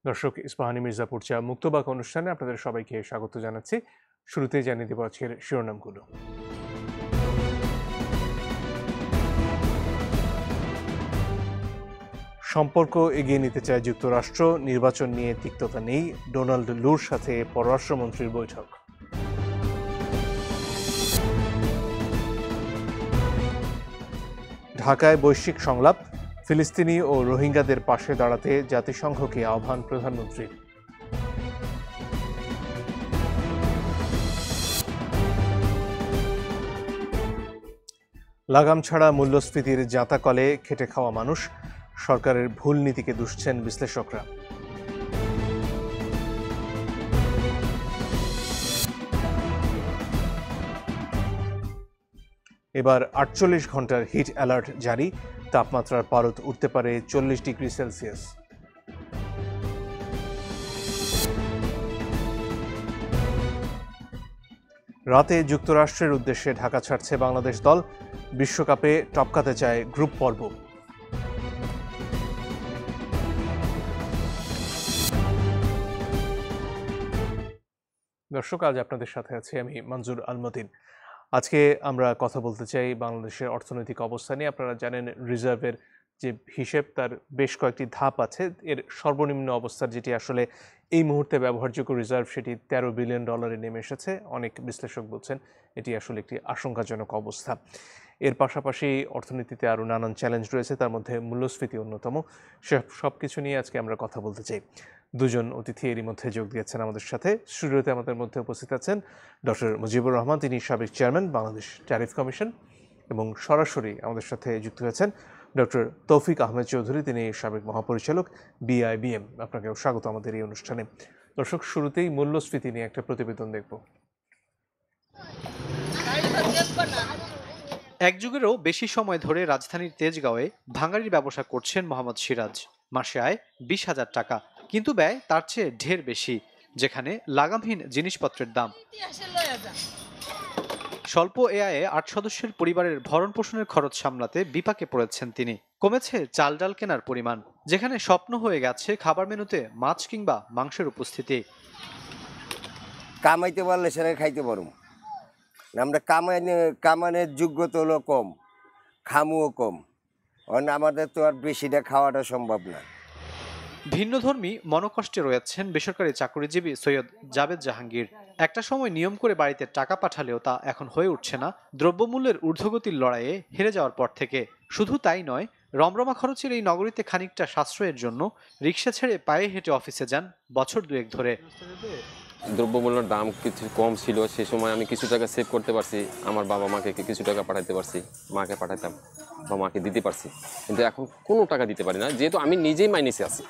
দর্শক, ইস্পাহানি মির্জাপুর চা মুক্তবাক অনুষ্ঠানে আপনাদের সবাইকে স্বাগত জানাচ্ছি। শুরুতেই জানিয়ে দেব আজকের শিরোনামগুলো। সম্পর্ক এগিয়ে নিতে চায় যুক্তরাষ্ট্র, নির্বাচন নিয়ে তিক্ততা নেই, ডোনাল্ড লুর সাথে পররাষ্ট্রমন্ত্রীর বৈঠক। ঢাকায় বৈশ্বিক সংলাপ, ফিলিস্তিনি ও রোহিঙ্গাদের পাশে দাঁড়াতে জাতিসংঘকে আহ্বান প্রধানমন্ত্রীর। লাগাম ছাড়া মূল্যস্ফীতির জাঁতাকলে খেটে খাওয়া মানুষ, সরকারের ভুল নীতিকে দুষছেন বিশ্লেষকরা। এবার 48 ঘন্টার হিট অ্যালার্ট জারি, তাপমাত্রার পারদ উঠতে পারে 40 ডিগ্রি সেলসিয়াস। রাতে যুক্তরাষ্ট্রের উদ্দেশ্যে ঢাকা ছাড়ছে বাংলাদেশ দল, বিশ্বকাপে টপকাতে চায় গ্রুপ পর্ব। দর্শক, আজ আপনাদের সাথে আছি আমি মঞ্জুর আলমদিন। আজকে আমরা কথা বলতে চাই বাংলাদেশের অর্থনৈতিক অবস্থা নিয়ে। আপনারা জানেন, রিজার্ভের যে হিসেব তার বেশ কয়েকটি ধাপ আছে। এর সর্বনিম্ন অবস্থার যেটি আসলে এই মুহূর্তে ব্যবহারযোগ্য রিজার্ভ, সেটি $13 বিলিয়ন নেমে এসেছে। অনেক বিশ্লেষক বলছেন এটি আসলে একটি আশঙ্কাজনক অবস্থা। এর পাশাপাশি অর্থনীতিতে আরও নানান চ্যালেঞ্জ রয়েছে, তার মধ্যে মূল্যস্ফীতি অন্যতম। সব কিছু নিয়ে আজকে আমরা কথা বলতে চাই। দুজন অতিথি এরই মধ্যে যোগ দিয়েছেন আমাদের সাথে। স্টুডিওতে আমাদের মধ্যে উপস্থিত আছেন ডক্টর মুজিবুর রহমান, তিনি সাবেক চেয়ারম্যান বাংলাদেশ ট্যারিফ কমিশন, এবং সরাসরি আমাদের সাথে যুক্ত হয়েছেন ডক্টর তৌফিক আহমেদ চৌধুরী, তিনি সাবেক মহাপরিচালক BIBM। আপনাকেও স্বাগত আমাদের এই অনুষ্ঠানে। দর্শক, শুরুতেই মূল্যস্ফীতি নিয়ে একটা প্রতিবেদন দেখব। এক যুগেরও বেশি সময় ধরে রাজধানীর তেজগাঁওয়ে ভাঙাড়ির ব্যবসা করছেন মোহাম্মদ সিরাজ। মাসে আয় 20,000 টাকা, কিন্তু ব্যয় তার চেয়ে ঢের বেশি, যেখানে লাগামহীন জিনিসপত্রের দাম। স্বল্প আয়ে 8 সদস্যের পরিবারের ভরণ পোষণের খরচ সামলাতে বিপাকে পড়েছেন তিনি। কমেছে চাল ডাল কেনার পরিমাণ, যেখানে স্বপ্ন হয়ে গেছে খাবার মেনুতে মাছ কিংবা মাংসের উপস্থিতি। কামাইতে পারলে সেটা খাইতে পারুম, আমরা কামানের যোগ্যতা হলো কম, খামুও কম, আমাদের তো আর বেশিটা খাওয়াটা সম্ভব না। ভিন্নধর্মী মনোকষ্টে রয়েছেন বেসরকারি চাকরিজীবী সৈয়দ জাবেদ জাহাঙ্গীর। একটা সময় নিয়ম করে বাড়িতে টাকা পাঠালেও তা এখন হয়ে উঠছে না দ্রব্যমূল্যের ঊর্ধ্বগতির লড়াইয়ে হেরে যাওয়ার পর থেকে। শুধু তাই নয়, রমরমা খরচের এই নগরীতে খানিকটা সাশ্রয়ের জন্য রিক্সা ছেড়ে পায়ে হেঁটে অফিসে যান বছর দুয়েক ধরে। দ্রব্যমূল্যের দাম কিছু কম ছিল, সে সময় আমি কিছু টাকা সেভ করতে পারছি, আমার বাবা মাকে কিছু টাকা পাঠাতে পারছি, মাকে পাঠাতাম বা মাকে দিতে পারছি। কিন্তু এখন কোনো টাকা দিতে পারি না, যেহেতু আমি নিজেই মাইনাসে আছি।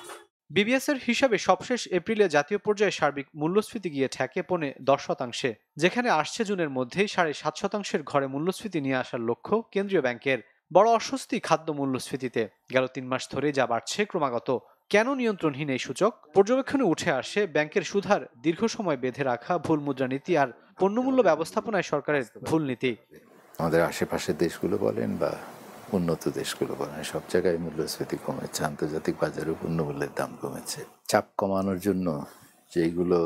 BBS এর হিসাবে সবশেষ এপ্রিলে জাতীয় পর্যায়ে সার্বিক মূল্যস্ফীতি গিয়ে ঠেকে 10%, যেখানে আসছে জুনের মধ্যেই 7.5% ঘরে মূল্যস্ফীতি নিয়ে আসার লক্ষ্য কেন্দ্রীয় ব্যাংকের। বড় অস্বস্তি খাদ্য মূল্যস্ফীতিতে। গেল 3 মাস ধরে যা বাড়ছে ক্রমাগত। কেন নিয়ন্ত্রণহীন এই সূচক? পর্যবেক্ষণে উঠে আসে ব্যাংকের সুদহার দীর্ঘ সময় বেঁধে রাখা ভুল মুদ্রানীতি আর পণ্যমূল্য ব্যবস্থাপনায় সরকারের ভুল নীতি। আমাদের আশেপাশের দেশগুলো বলেন বা উন্নত দেশগুলো বলেন, সব জায়গায় মূল্যস্ফীতি কমেছে, আন্তর্জাতিক বাজারে পণ্যমূল্যের দাম কমেছে। চাপ কমানোর জন্য যেইগুলো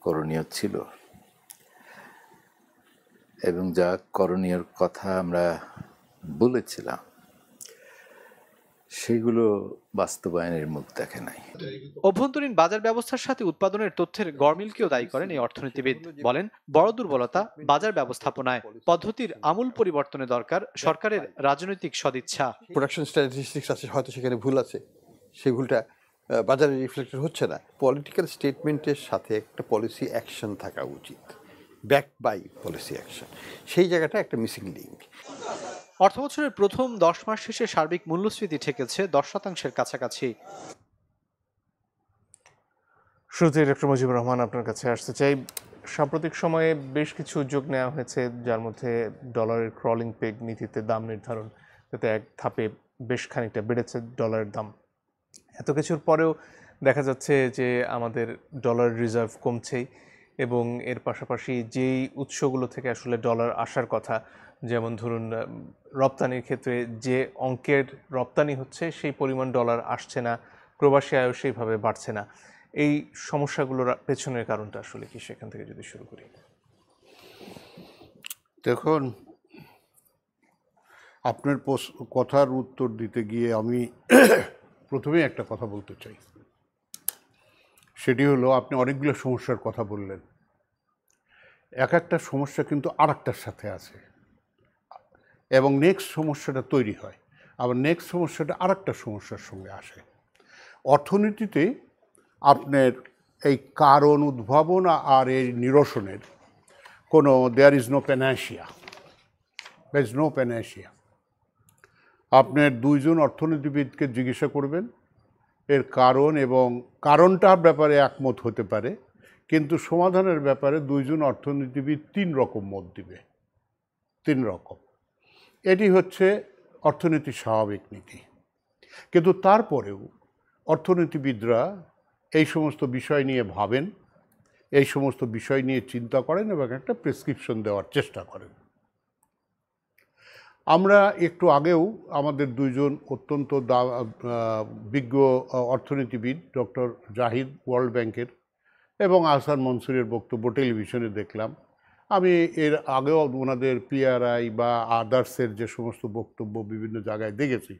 করণীয় ছিল এবং যা করণীয় কথা আমরা বলেছিলাম, সেগুলো বাস্তবায়নের মুখ দেখে নাই। অভ্যন্তরীণ বাজার ব্যবস্থার সাথে উৎপাদনের তথ্যের গরমিলকেও দায়ী করেন এই অর্থনীতিবিদ। বলেন, বড় দুর্বলতা বাজার ব্যবস্থাপনায়। পদ্ধতির আমূল পরিবর্তনে দরকার সরকারের রাজনৈতিক সদিচ্ছা। প্রোডাকশন স্ট্যাটিস্টিক্স আছে, হয়তো সেখানে ভুল আছে, সেই ভুলটা বাজারে রিফ্লেক্টেড হচ্ছে না। পলিটিক্যাল স্টেটমেন্টের সাথে একটা পলিসি অ্যাকশন থাকা উচিত, ব্যাকড বাই পলিসি অ্যাকশন। সেই জায়গাটা একটা মিসিং লিঙ্ক। অর্থবছরের প্রথম 10 মাস শেষে সার্বিক মূল্যস্ফীতি ঠেকেছে 10%-এর কাছাকাছি। শুরুতে ডক্টর মুজিবুর রহমান, আপনার কাছে আসতে চাই। সাম্প্রতিক সময়ে বেশ কিছু উদ্যোগ নেওয়া হয়েছে, যার মধ্যে ডলারের ক্রলিং পেগ নীতিতে দাম নির্ধারণ, যাতে এক ধাপে বেশ খানিকটা বেড়েছে ডলারের দাম। এত কিছুর পরেও দেখা যাচ্ছে যে আমাদের ডলার রিজার্ভ কমছেই, এবং এর পাশাপাশি যেই উৎসগুলো থেকে আসলে ডলার আসার কথা, যেমন ধরুন রপ্তানির ক্ষেত্রে যে অঙ্কের রপ্তানি হচ্ছে সেই পরিমাণ ডলার আসছে না, প্রবাসী আয়ও সেইভাবে বাড়ছে না। এই সমস্যাগুলোর পেছনের কারণটা আসলে কি, সেখান থেকে যদি শুরু করি। দেখুন, আপনার কথার উত্তর দিতে গিয়ে আমি প্রথমেই একটা কথা বলতে চাই। সেটি হলো, আপনি অনেকগুলো সমস্যার কথা বললেন, এক একটা সমস্যা কিন্তু আর একটার সাথে আছে, এবং নেক্সট সমস্যাটা তৈরি হয়, আবার নেক্সট সমস্যাটা আর একটা সমস্যার সঙ্গে আসে। অর্থনীতিতে আপনার এই কারণ উদ্ভাবন আর এই নিরসনের কোনো there is no panacea, there is no panacea. আপনার দুইজন অর্থনীতিবিদকে জিজ্ঞাসা করবেন এর কারণ, এবং কারণটার ব্যাপারে একমত হতে পারে, কিন্তু সমাধানের ব্যাপারে দুইজন অর্থনীতিবিদ 3 রকম মত দিবে, 3 রকম। এটি হচ্ছে অর্থনীতির স্বাভাবিক নীতি। কিন্তু তারপরেও অর্থনীতিবিদরা এই সমস্ত বিষয় নিয়ে ভাবেন, এই সমস্ত বিষয় নিয়ে চিন্তা করেন এবং একটা প্রেসক্রিপশন দেওয়ার চেষ্টা করেন। আমরা একটু আগেও আমাদের দুইজন অত্যন্ত বিজ্ঞ অর্থনীতিবিদ, ডক্টর জাহিদ ওয়ার্ল্ড ব্যাংকের এবং আহসান মনসুরের বক্তব্য টেলিভিশনে দেখলাম। আমি এর আগেও ওনাদের পিআরআই বা আদার্সের যে সমস্ত বক্তব্য বিভিন্ন জায়গায় দেখেছি।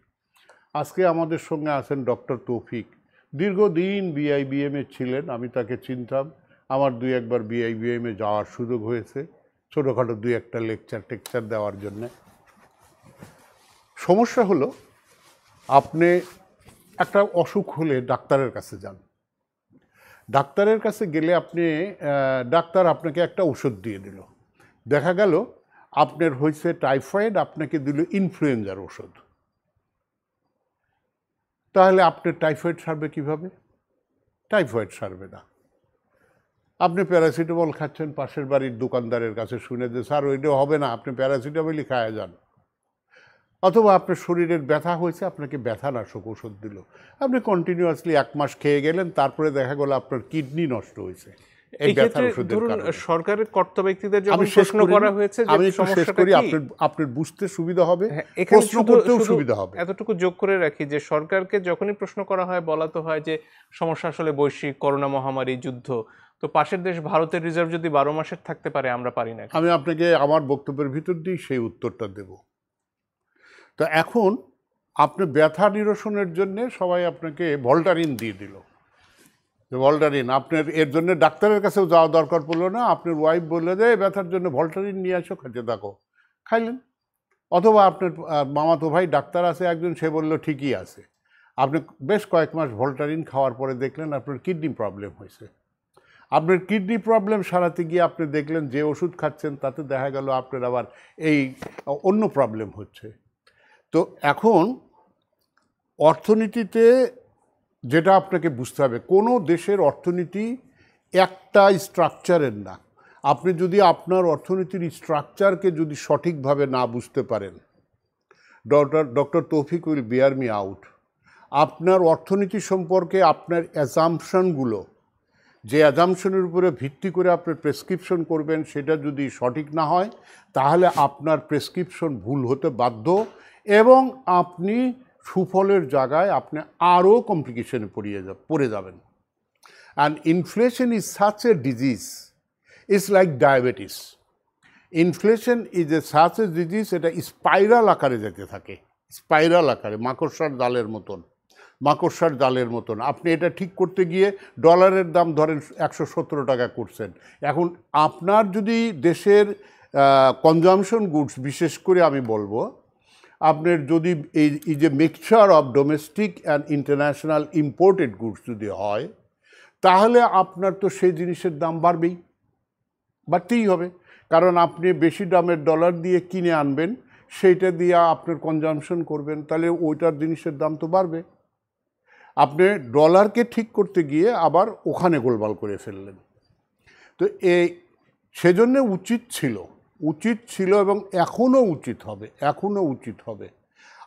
আজকে আমাদের সঙ্গে আছেন ডক্টর তৌফিক, দীর্ঘদিন বিআইবিএমে ছিলেন, আমি তাকে চিনতাম, আমার 2-1বার বিআইবিএমে যাওয়ার সুযোগ হয়েছে, ছোটোখাটো 2-1টা লেকচার দেওয়ার জন্যে। সমস্যা হলো, আপনি একটা অসুখ হলে ডাক্তারের কাছে যান, ডাক্তারের কাছে গেলে আপনি ডাক্তার আপনাকে একটা ওষুধ দিয়ে দিল, দেখা গেল আপনার হয়েছে টাইফয়েড, আপনাকে দিল ইনফ্লুয়েঞ্জার ওষুধ, তাহলে আপনার টাইফয়েড সারবে কিভাবে? টাইফয়েড সারবে না। আপনি প্যারাসিটামল খাচ্ছেন, পাশের বাড়ির দোকানদারের কাছে শুনে যে স্যার ওইটা হবে না, আপনি প্যারাসিটামলই খায় যান। অথবা আপনার শরীরের ব্যথা হয়েছে, আপনাকে ব্যথানাশক ওষুধ দিল, আপনি কন্টিনিউয়াসলি 1 মাস খেয়ে গেলেন, তারপরে দেখা গেল আপনার কিডনি নষ্ট হয়েছে এই ব্যথার ওষুধের কারণে। সরকারের কর্তা ব্যক্তিদের যখন প্রশ্ন করা হয়েছে যে সমস্যাটা কি, আপনার বুঝতে সুবিধা হবে, এখানে প্রশ্ন করতেও সুবিধা হবে। এতটুকু যোগ করে রাখি যে সরকারকে যখনই প্রশ্ন করা হয় বলা তো হয় যে সমস্যা আসলে বৈশ্বিক, করোনা মহামারী, যুদ্ধ। তো পাশের দেশ ভারতের রিজার্ভ যদি 12 মাসের থাকতে পারে, আমরা পারি না। আমি আপনাকে আমার বক্তব্যের ভিতর দিয়ে সেই উত্তরটা দেব। তো এখন আপনি ব্যথা নিরসনের জন্য সবাই আপনাকে ভল্টারিন দিয়ে দিল, যে ভল্টারিন আপনার, এর জন্য ডাক্তারের কাছেও যাওয়া দরকার পড়লো না, আপনার ওয়াইফ বললে যে ব্যথার জন্য ভল্টারিন নিয়ে আসো, খাইতে থাকো, খাইলেন। অথবা আপনার মামাতো ভাই ডাক্তার আছে একজন, সে বলল ঠিকই আছে, আপনি বেশ কয়েক মাস ভল্টারিন খাওয়ার পরে দেখলেন আপনার কিডনি প্রবলেম হয়েছে। আপনার কিডনি প্রবলেম সারাতে গিয়ে আপনি দেখলেন যে ওষুধ খাচ্ছেন তাতে দেখা গেল আপনার আবার এই অন্য প্রবলেম হচ্ছে। তো এখন অর্থনীতিতে যেটা আপনাকে বুঝতে হবে, কোনো দেশের অর্থনীতি একটা স্ট্রাকচারের না। আপনি যদি আপনার অর্থনীতির স্ট্রাকচারকে যদি সঠিকভাবে না বুঝতে পারেন, ডক্টর তৌফিক উইল বিয়ার মি আউট, আপনার অর্থনীতি সম্পর্কে আপনার অ্যাজাম্পশনগুলো, যে অ্যাজাম্পশনের উপরে ভিত্তি করে আপনি প্রেসক্রিপশন করবেন, সেটা যদি সঠিক না হয় তাহলে আপনার প্রেসক্রিপশন ভুল হতে বাধ্য, এবং আপনি সুফলের জায়গায় আপনি আরও কমপ্লিকেশনে পড়ে যাবেন। And inflation is such a disease, it's like diabetes. Inflation is a such a disease, এটা স্পাইরাল আকারে যেতে থাকে, স্পাইরাল আকারে, মাকড়সার জালের মতন। আপনি এটা ঠিক করতে গিয়ে ডলারের দাম ধরেন 117 টাকা করছেন, এখন আপনার যদি দেশের কনজামশন গুডস, বিশেষ করে আমি বলবো আপনার যদি এই যে mixture of domestic and international imported goods যদি হয়, তাহলে আপনার তো সেই জিনিসের দাম বাড়তেই হবে, কারণ আপনি বেশি দামের ডলার দিয়ে কিনে আনবেন, সেইটা দিয়ে আপনার কনজামশন করবেন, তাহলে ওইটার জিনিসের দাম তো বাড়বে। আপনি ডলারকে ঠিক করতে গিয়ে আবার ওখানে গোলমাল করে ফেললেন। তো সেজন্য উচিত ছিল এবং এখনও উচিত হবে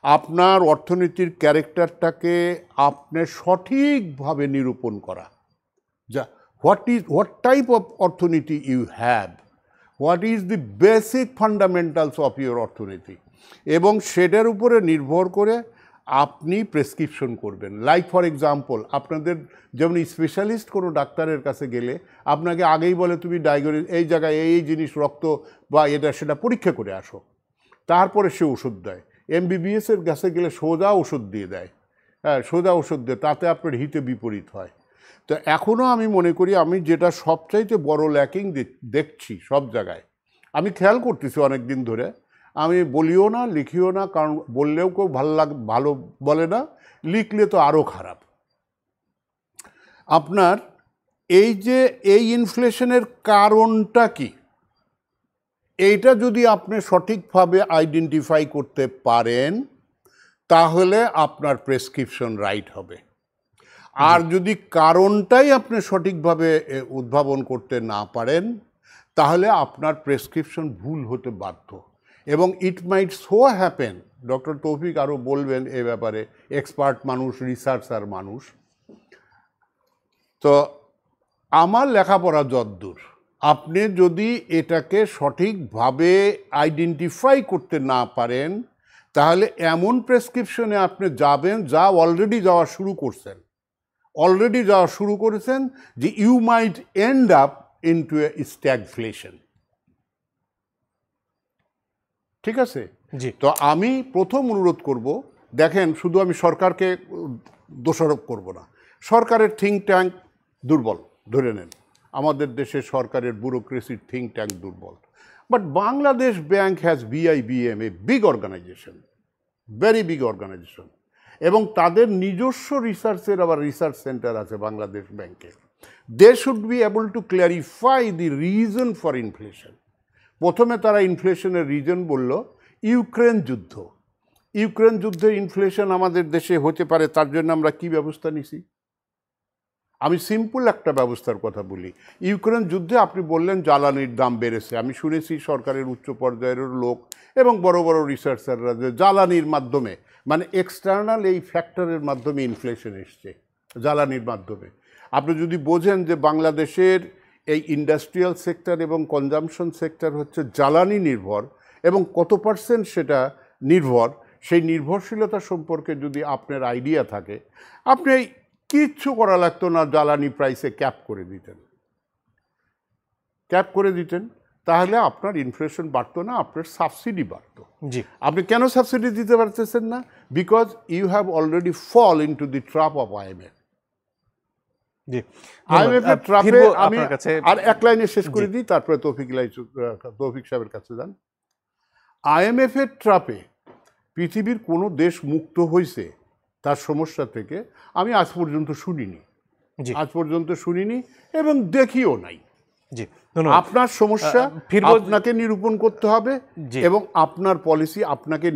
আপনার অর্থনীতির ক্যারেক্টারটাকে আপনি সঠিকভাবে নিরূপণ করা, যা হোয়াট টাইপ অফ অর্থনীতি you have, what is the basic fundamentals of your অর্থনীতি, এবং সেটার উপরে নির্ভর করে আপনি প্রেসক্রিপশন করবেন। লাইক ফর এক্সাম্পল, আপনাদের যেমন স্পেশালিস্ট কোনো ডাক্তারের কাছে গেলে আপনাকে আগেই বলে তুমি এই জায়গায় এই জিনিস রক্ত বা এটা সেটা পরীক্ষা করে আসো, তারপরে সে ওষুধ দেয়। এমবিবিএসের কাছে গেলে সোজা ওষুধ দিয়ে দেয়, হ্যাঁ সোজা ওষুধ দেয়, তাতে আপনার হিতে বিপরীত হয়। তো এখনও আমি মনে করি আমি যেটা সবচাইতে বড় ল্যাকিং দেখছি সব জায়গায়, আমি খেয়াল করতেছি অনেক দিন ধরে, আমি বলিও না লিখিও না, কারণ বললেও কেউ ভালো বলে না, লিখলে তো আরও খারাপ। আপনার এই ইনফ্লেশনের কারণটা কি, এইটা যদি আপনি সঠিকভাবে আইডেন্টিফাই করতে পারেন তাহলে আপনার প্রেসক্রিপশন রাইট হবে। আর যদি কারণটাই আপনি সঠিকভাবে উদ্ভাবন করতে না পারেন তাহলে আপনার প্রেসক্রিপশন ভুল হতে বাধ্য। এবং ইট মাইট সো হ্যাপেন, ডক্টর তৌফিক আরও বলবেন এ ব্যাপারে, এক্সপার্ট মানুষ, রিসার্চার মানুষ। তো আমার লেখাপড়া যদ্দূর, আপনি যদি এটাকে সঠিকভাবে আইডেন্টিফাই করতে না পারেন তাহলে এমন প্রেসক্রিপশনে আপনি যাবেন যা অলরেডি যাওয়া শুরু করেছেন যে you might end up into a stagflation. ঠিক আছে? জি। তো আমি প্রথম অনুরোধ করব, দেখেন শুধু আমি সরকারকে দোষারোপ করব না, সরকারের থিঙ্ক ট্যাঙ্ক দুর্বল ধরে নেন, আমাদের দেশে সরকারের ব্যুরোক্রেসির থিঙ্ক ট্যাঙ্ক দুর্বল, but Bangladesh Bank has BIBM, a big organization, very big organization, এবং তাদের নিজস্ব রিসার্চের আবার রিসার্চ সেন্টার আছে বাংলাদেশ ব্যাংকের। They should be able to clarify the reason for inflation. প্রথমে তারা ইনফ্লেশনের রিজন বলল ইউক্রেন যুদ্ধে ইনফ্লেশন আমাদের দেশে হতে পারে, তার জন্য আমরা কি ব্যবস্থা নিছি। আমি সিম্পল একটা ব্যবস্থার কথা বলি। ইউক্রেন যুদ্ধে আপনি বললেন জ্বালানির দাম বেড়েছে, আমি শুনেছি সরকারের উচ্চ পর্যায়ের লোক এবং বড় বড় রিসার্চাররা যে জ্বালানির মাধ্যমে, মানে এক্সটার্নাল এই ফ্যাক্টরের মাধ্যমে ইনফ্লেশন এসছে, জ্বালানির মাধ্যমে। আপনি যদি বোঝেন যে বাংলাদেশের এই ইন্ডাস্ট্রিয়াল সেক্টর এবং কনজামশন সেক্টর হচ্ছে জ্বালানি নির্ভর এবং কত পার্সেন্ট সেটা নির্ভর, সেই নির্ভরশীলতা সম্পর্কে যদি আপনার আইডিয়া থাকে, আপনি কিচ্ছু করা লাগতো না, জ্বালানি প্রাইসে ক্যাপ করে দিতেন, তাহলে আপনার ইনফ্লেশন বাড়তো না, আপনার সাবসিডি বাড়তো। জি। আপনি কেন সাবসিডি দিতে পারতেছেন না? Because you have already fall into the trap of IMF। জি, IMF এর ট্র্যাপে ফিরবো আমি আপনার কাছে। আর এক লাইনে শেষ করে দিই, তারপরে তৌফিক সাহেবের কাছে যান। IMF এর ট্র্যাপে পৃথিবীর কোনো দেশ মুক্ত হয়েছে তার সমস্যা থেকে আমি আজ পর্যন্ত শুনিনি এবং দেখিও নাই। জি, ধন্যবাদ। আপনার সমস্যা আপনাকে নিরূপণ করতে হবে এবং আপনার পলিসি আপনাকে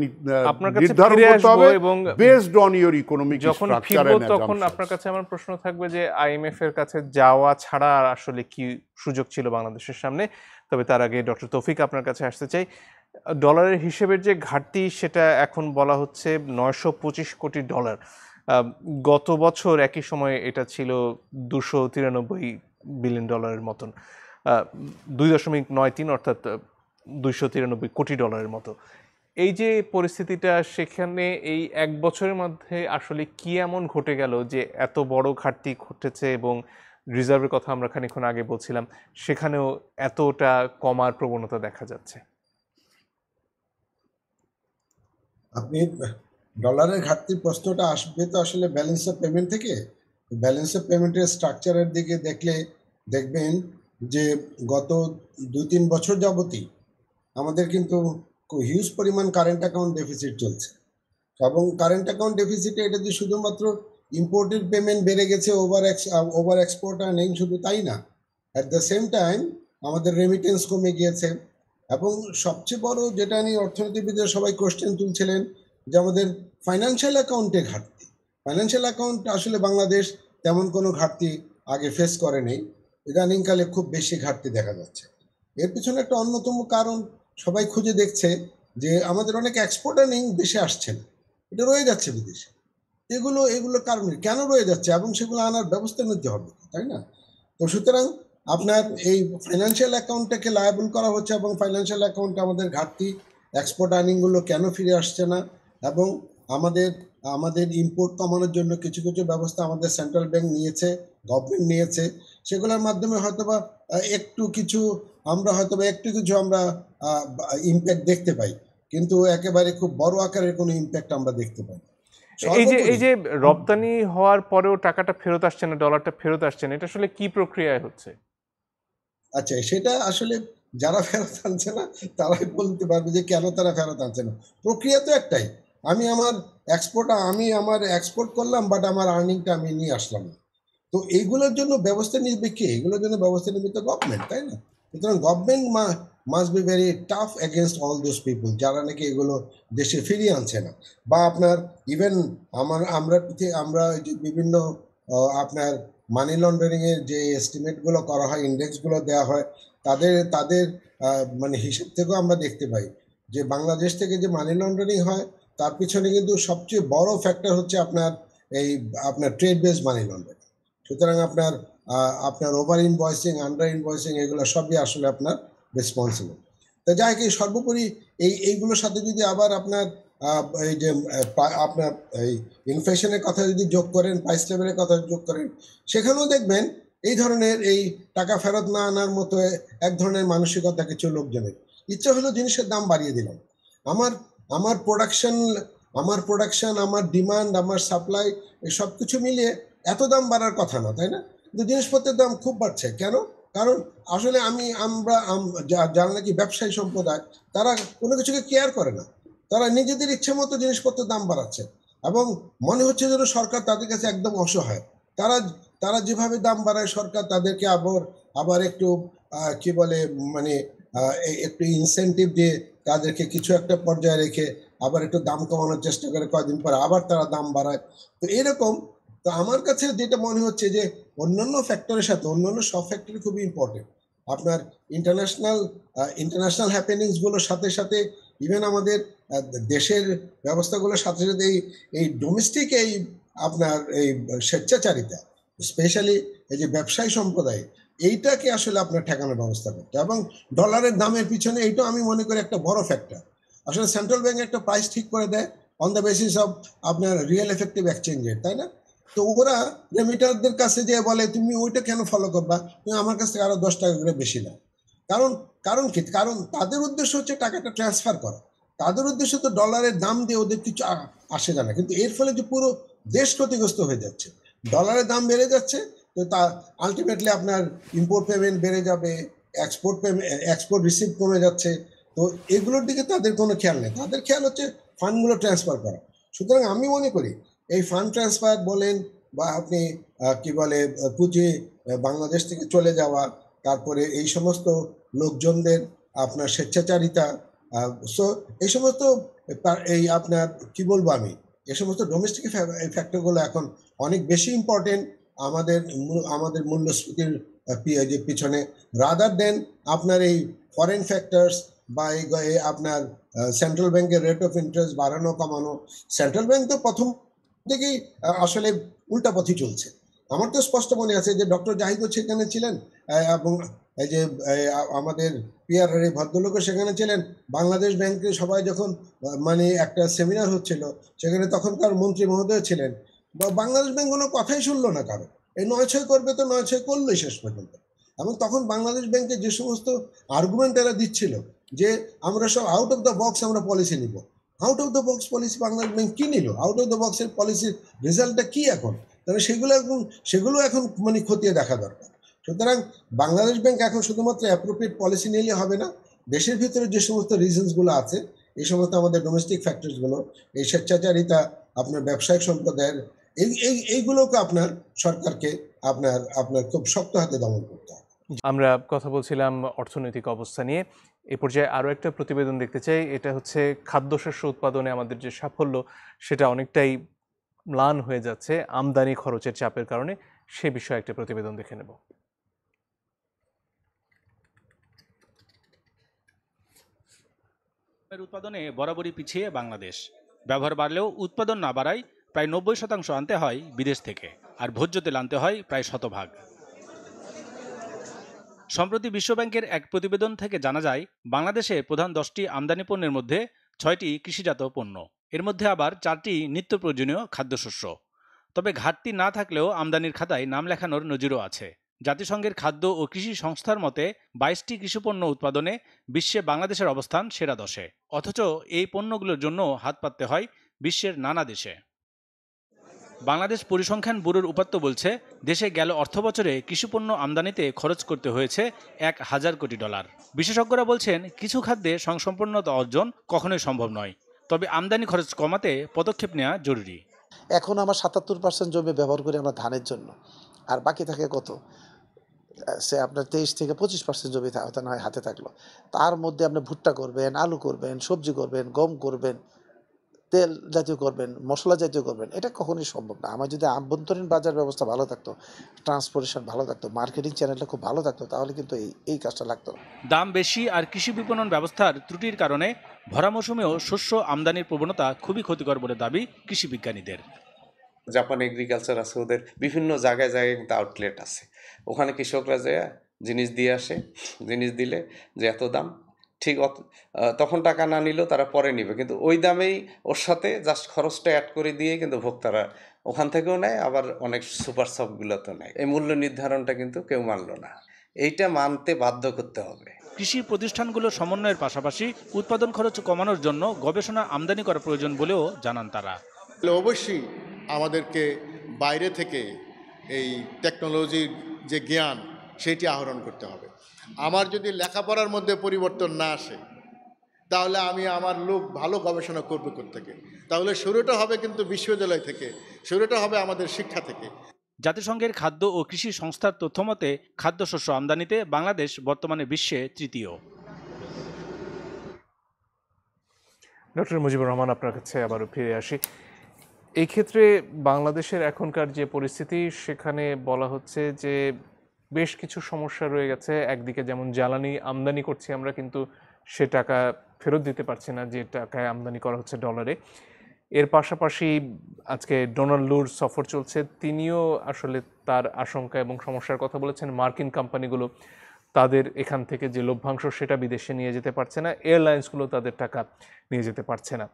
নির্ধারণ করতে হবে এবং বেসড অন ইওর ইকোনমিক যখন স্ট্রাকচার ফিরবো এন্ড তখন আপনার কাছে আমার প্রশ্ন থাকবে যে IMF এর কাছে যাওয়া ছাড়া আর আসলে কি সুযোগ ছিল বাংলাদেশের সামনে। তবে তার আগে ডক্টর তৌফিক আপনার কাছে আসতে চাই। ডলারের হিসেবের যে ঘাটতি সেটা এখন বলা হচ্ছে $925 কোটি। গত বছর একই সময়ে এটা ছিল $293 বিলিয়ন মতন, 2.93 অর্থাৎ $293 কোটি মতো। এই যে পরিস্থিতিটা, সেখানে এই এক বছরের মধ্যে আসলে কি এমন ঘটে গেল যে এত বড় ঘাটতি ঘটেছে এবং রিজার্ভের কথা আমরা খানিকক্ষণ আগে বলছিলাম, সেখানেও এতটা কমার প্রবণতা দেখা যাচ্ছে? আপনি ডলারের ঘাটতির প্রশ্নটা আসবে তো আসলে ব্যালেন্স অফ পেমেন্ট থেকে। ব্যালেন্স অফ পেমেন্টের স্ট্রাকচারের দিকে দেখবেন যে গত 2-3 বছর যাবতই আমাদের কিন্তু হিউজ পরিমাণ কারেন্ট অ্যাকাউন্ট ডেফিসিট চলছে, এবং কারেন্ট অ্যাকাউন্ট ডেফিসিটে এটা যে শুধুমাত্র ইম্পোর্টেড পেমেন্ট বেড়ে গেছে, ওভার এক্সপোর্ট আর্নিং, শুধু তাই না, অ্যাট দ্য সেম টাইম আমাদের রেমিটেন্স কমে গিয়েছে। এবং সবচেয়ে বড় যেটা নিয়ে অর্থনীতিবিদরা সবাই কোশ্চেন তুলছিলেন যে আমাদের ফাইন্যান্সিয়াল অ্যাকাউন্টে ঘাটতি। ফাইন্যান্সিয়াল অ্যাকাউন্ট আসলে বাংলাদেশ তেমন কোনো ঘাটতি আগে ফেস করে নেই, ইদানিংকালে খুব বেশি ঘাটতি দেখা যাচ্ছে। এর পিছনে একটা অন্যতম কারণ সবাই খুঁজে দেখছে যে আমাদের অনেক এক্সপোর্ট আর্নিং দেশে আসছে না, এটা রয়ে যাচ্ছে বিদেশে। এগুলো কারণে কেন রয়ে যাচ্ছে এবং সেগুলো আনার ব্যবস্থা নিতে হবে, তাই না? তো সুতরাং আপনার এই ফাইন্যান্সিয়াল অ্যাকাউন্টটাকে লায়াবল করা হচ্ছে এবং ফাইন্যান্সিয়াল অ্যাকাউন্টে আমাদের ঘাটতি, এক্সপোর্ট আর্নিংগুলো কেন ফিরে আসছে না, এবং আমাদের আমাদের ইম্পোর্ট কমানোর জন্য কিছু কিছু ব্যবস্থা আমাদের সেন্ট্রাল ব্যাংক নিয়েছে, গভর্নমেন্ট নিয়েছে, সেগুলোর মাধ্যমে হয়তোবা আমরা ইম্প্যাক্ট দেখতে পাই, কিন্তু একেবারে খুব বড় আকারের কোনো ইম্প্যাক্ট আমরা দেখতে পাই না। এই যে সর্বোপরি রপ্তানি হওয়ার পরেও টাকাটা ফেরত আসছে না, ডলারটা ফেরত আসছে না, এটা আসলে কি প্রক্রিয়ায় হচ্ছে? আচ্ছা, সেটা আসলে যারা ফেরত আনছে না তারাই বলতে পারবে যে কেন তারা ফেরত আনছে না। প্রক্রিয়া তো একটাই, আমি আমার এক্সপোর্ট করলাম, বাট আমার আর্নিংটা আমি নিয়ে আসলাম না। তো এইগুলোর জন্য ব্যবস্থা নিবে কে? এগুলোর জন্য ব্যবস্থা নিবে তো গভর্নমেন্ট, তাই না? সুতরাং government must be very tough against all those people যারা নাকি এগুলো দেশে ফিরিয়ে আনছে না। বা আপনার ইভেন আমরা যে বিভিন্ন আপনার মানি লন্ডারিং এর যে এস্টিমেটগুলো করা হয়, ইন্ডেক্সগুলো দেওয়া হয়, তাদের মানে হিসেব থেকেও আমরা দেখতে পাই যে বাংলাদেশ থেকে যে মানি লন্ডারিং হয় তার পিছনে কিন্তু সবচেয়ে বড় ফ্যাক্টর হচ্ছে আপনার ট্রেড বেস মানি লন্ডারিং। সুতরাং আপনার ওভার ইনভয়েসিং, আন্ডার ইনভয়েসিং, এগুলো সবই আসলে আপনার রেসপন্সিবল। তো যাই হোক, সর্বোপরি এইগুলোর সাথে যদি আবার আপনার এই ইনফ্লেশনের কথা যদি যোগ করেন, প্রাইস লেভেলের কথা যোগ করেন, সেখানেও দেখবেন এই ধরনের এই টাকা ফেরত না আনার মতো এক ধরনের মানসিকতা কিছু লোকজনের। ইচ্ছা হলো জিনিসের দাম বাড়িয়ে দিলাম, আমার প্রোডাকশন, আমার ডিমান্ড, আমার সাপ্লাই, এই সব কিছু মিলিয়ে এত দাম বাড়ার কথা না, তাই না? কিন্তু জিনিসপত্রের দাম খুব বাড়ছে কেন? কারণ আসলে যারা নাকি ব্যবসায়ী সম্প্রদায়, তারা কোনো কিছুকে কেয়ার করে না, তারা নিজেদের ইচ্ছে মতো জিনিসপত্রের দাম বাড়াচ্ছে এবং মনে হচ্ছে যেন সরকার তাদের কাছে একদম অসহায়। তারা তারা যেভাবে দাম বাড়ায়, সরকার তাদেরকে আবার একটু কি বলে মানে একটু ইনসেন্টিভ দিয়ে তাদেরকে কিছু একটা পর্যায়ে রেখে আবার একটু দাম কমানোর চেষ্টা করে, কয়েকদিন পরে আবার তারা দাম বাড়ায়। তো এরকম, তো আমার কাছে যেটা মনে হচ্ছে যে অন্যান্য ফ্যাক্টরের সাথে অন্যান্য সব ফ্যাক্টরি খুবই ইম্পর্টেন্ট। আপনার ইন্টারন্যাশনাল হ্যাপেনিংসগুলোর সাথে সাথে ইভেন আমাদের দেশের ব্যবস্থাগুলোর সাথে সাথে এই ডোমেস্টিক আপনার এই স্বেচ্ছাচারিতা, স্পেশালি এই যে ব্যবসায়ী সম্প্রদায়, এইটাকে আসলে আপনার ঠেকানোর ব্যবস্থা করতে, এবং ডলারের দামের পিছনে এইটাও আমি মনে করি একটা বড় ফ্যাক্টর। আসলে সেন্ট্রাল ব্যাংক একটা প্রাইস ঠিক করে দেয় অন দ্য বেসিস অফ আপনার রিয়েল এফেক্টিভ এক্সচেঞ্জ রেট, তাই না? তো ওরা রেমিটারদের কাছে যে বলে তুমি ওইটা কেন ফলো করবা, তুমি আমার কাছ থেকে আরো 10 টাকা করে বেশি নাও। কারণ কি? কারণ তাদের উদ্দেশ্য হচ্ছে টাকাটা ট্রান্সফার করা, তাদের উদ্দেশ্য তো ডলারের দাম দিয়ে ওদের কিছু আসে না। কিন্তু এর ফলে যে পুরো দেশ ক্ষতিগ্রস্ত হয়ে যাচ্ছে, ডলারের দাম বেড়ে যাচ্ছে, তো তা আলটিমেটলি আপনার ইম্পোর্ট পেমেন্ট বেড়ে যাবে, এক্সপোর্ট রিসিভ কমে যাচ্ছে। তো এগুলোর দিকে তাদের কোনো খেয়াল নেই, তাদের খেয়াল হচ্ছে ফান্ডগুলো ট্রান্সফার করা। সুতরাং আমি মনে করি এই ফান্ড ট্রান্সফার বলেন বা আপনি কি বলে পুঁজি বাংলাদেশ থেকে চলে যাওয়া, তারপরে এই সমস্ত লোকজনদের আপনার স্বেচ্ছাচারিতা, সো এই সমস্ত এই আপনার কি বলবো আমি, এই সমস্ত ডোমেস্টিক ফ্যাক্টরগুলো এখন অনেক বেশি ইম্পর্টেন্ট আমাদের মূল্যস্ফীতির পিছনে, রাদার দেন আপনার এই ফরেন ফ্যাক্টরস বা এই আপনার সেন্ট্রাল ব্যাংকের রেট অফ ইন্টারেস্ট বাড়ানো কমানো। সেন্ট্রাল ব্যাংক তো প্রথম থেকেই আসলে উল্টা পথে চলছে। আমার তো স্পষ্ট মনে আছে যে ডক্টর জাহিদও সেখানে ছিলেন, এবং এই যে আমাদের পিয়ার ভদ্রলোকও সেখানে ছিলেন। বাংলাদেশ ব্যাংকে সবাই যখন মানে একটা সেমিনার হচ্ছিল, সেখানে তখনকার মন্ত্রী মহোদয় ছিলেন। বাংলাদেশ ব্যাংক কোনো কথাই শুনলো না কারো, এই 9-6 করবে তো 9-6 করলোই শেষ পর্যন্ত। এবং তখন বাংলাদেশ ব্যাংকে যে সমস্ত আর্গুমেন্ট এরা দিচ্ছিল যে আমরা সব আউট অফ দ্য বক্স আমরা পলিসি নিব, out of the box policy Bangladesh bank কি নিল? আউট অফ দ্য বক্সের পলিসির রেজাল্টটা কি এখন? তাহলে সেগুলো এখন মানে খতিয়ে দেখা দরকার। সুতরাং বাংলাদেশ ব্যাংক এখন শুধুমাত্র অ্যাপ্রোপ্রিয়েট পলিসি নিলে হবে না, দেশের ভিতরে যে সমস্ত রিজনসগুলো আছে, এই সমস্ত আমাদের ডোমেস্টিক ফ্যাক্টরসগুলো, এই স্বেচ্ছাচারিতা, আপনার ব্যবসায়িক সম্প্রদায়ের এইগুলোকে আপনার সরকারকে আপনার খুব শক্ত হাতে দমন করতে হবে। আমরা কথা বলছিলাম অর্থনৈতিক অবস্থা নিয়ে। এ পর্যায়ে আরও একটা প্রতিবেদন দেখতে চাই। এটা হচ্ছে খাদ্যশস্য উৎপাদনে আমাদের যে সাফল্য, সেটা অনেকটাই ম্লান হয়ে যাচ্ছে আমদানি খরচের চাপের কারণে। সে বিষয়ে একটা প্রতিবেদন দেখে নেব। উৎপাদনে বরাবরই পিছিয়ে বাংলাদেশ। ব্যবহার বাড়লেও উৎপাদন না বাড়ায় প্রায় 90% আনতে হয় বিদেশ থেকে, আর ভোজ্য তেল আনতে হয় প্রায় 100%। সম্প্রতি বিশ্বব্যাংকের এক প্রতিবেদন থেকে জানা যায়, বাংলাদেশে প্রধান 10টি আমদানি পণ্যের মধ্যে 6টি কৃষিজাত পণ্য। এর মধ্যে আবার 4টি নিত্য প্রয়োজনীয় খাদ্যশস্য। তবে ঘাটতি না থাকলেও আমদানির খাতায় নাম লেখানোর নজিরও আছে। জাতিসংঘের খাদ্য ও কৃষি সংস্থার মতে 22টি কৃষিপণ্য উৎপাদনে বিশ্বে বাংলাদেশের অবস্থান সেরা 10-এ। অথচ এই পণ্যগুলোর জন্য হাত পাততে হয় বিশ্বের নানা দেশে। বাংলাদেশ পরিসংখ্যান ব্যুরোর উপাত্ত বলছে, দেশে গেল অর্থবছরে কৃষিপণ্য আমদানিতে খরচ করতে হয়েছে $1,000 কোটি। বিশেষজ্ঞরা বলছেন, কিছু খাদ্যে স্বয়ংসম্পূর্ণতা অর্জন কখনোই সম্ভব নয়, তবে আমদানি খরচ কমাতে পদক্ষেপ নেওয়া জরুরি। এখন আমার 77% জমি ব্যবহার করি আমরা ধানের জন্য, আর বাকি থাকে কত, সে আপনার 23 থেকে 25% জমি হয়তো না হয় হাতে থাকলো। তার মধ্যে আপনি ভুট্টা করবেন, আলু করবেন, সবজি করবেন, গম করবেন, তেল জাতীয় করবেন, মশলা জাতীয় করবেন, এটা কখনোই সম্ভব না। আমার যদি আভ্যন্তরীণ বাজার ব্যবস্থা ভালো থাকতো, ট্রান্সপোর্টেশন ভালো থাকতো, মার্কেটিং চ্যানেলটা খুব ভালো থাকতো, তাহলে কিন্তু এই কাজটা লাগতো না। দাম বেশি আর কৃষি বিপণন ব্যবস্থার ত্রুটির কারণে ভরা মৌসুমেও শস্য আমদানির প্রবণতা খুবই ক্ষতিকর বলে দাবি কৃষি বিজ্ঞানীদের। জাপান এগ্রিকালচার আছে, ওদের বিভিন্ন জায়গায় জায়গায় কিন্তু আউটলেট আছে, ওখানে কৃষকরা যায় জিনিস দিয়ে আসে, জিনিস দিলে যে এত দাম, ঠিক তখন টাকা না নিলেও তারা পরে নিবে, কিন্তু ওই দামেই ওর সাথে জাস্ট খরচটা অ্যাড করে দিয়ে কিন্তু ভোক্তারা ওখান থেকেও নেয়, আবার অনেক সুপার শপগুলোতেও নেয়। এই মূল্য নির্ধারণটা কিন্তু কেউ মানল না, এইটা মানতে বাধ্য করতে হবে। কৃষি প্রতিষ্ঠানগুলোর সমন্বয়ের পাশাপাশি উৎপাদন খরচ কমানোর জন্য গবেষণা আমদানি করা প্রয়োজন বলেও জানান তারা। অবশ্যই আমাদেরকে বাইরে থেকে এই টেকনোলজির যে জ্ঞান সেটি আহরণ করতে হবে। আমার যদি লেখাপড়ার মধ্যে পরিবর্তন না আসে, তাহলে আমি আমার লোক ভালো গবেষণা করবে কোত্থেকে? তাহলে শুরুটা হবে কিন্তু বিশ্ববিদ্যালয় থেকে, শুরুটা হবে আমাদের শিক্ষা থেকে। জাতিসংঘের খাদ্য ও কৃষি সংস্থার তথ্যমতে খাদ্যশস্য আমদানিতে বাংলাদেশ বর্তমানে বিশ্বে তৃতীয়। ডক্টর মুজিবুর রহমান, আপনার কাছে আবারও ফিরে আসি। এই ক্ষেত্রে বাংলাদেশের এখনকার যে পরিস্থিতি, সেখানে বলা হচ্ছে যে বেশ কিছু সমস্যা রয়ে গেছে। একদিকে যেমন জ্বালানি আমদানি করছি আমরা, কিন্তু সে টাকা ফেরত দিতে পারছি না যে টাকায় আমদানি করা হচ্ছে ডলারে। এর পাশাপাশি আজকে ডোনাল্ড লুর সফর চলছে, তিনিও আসলে তার আশঙ্কা এবং সমস্যার কথা বলেছেন। মার্কিন কোম্পানিগুলো তাদের এখান থেকে যে লভ্যাংশ সেটা বিদেশে নিয়ে যেতে পারছে না, এয়ারলাইন্সগুলো তাদের টাকা নিয়ে যেতে পারছে না।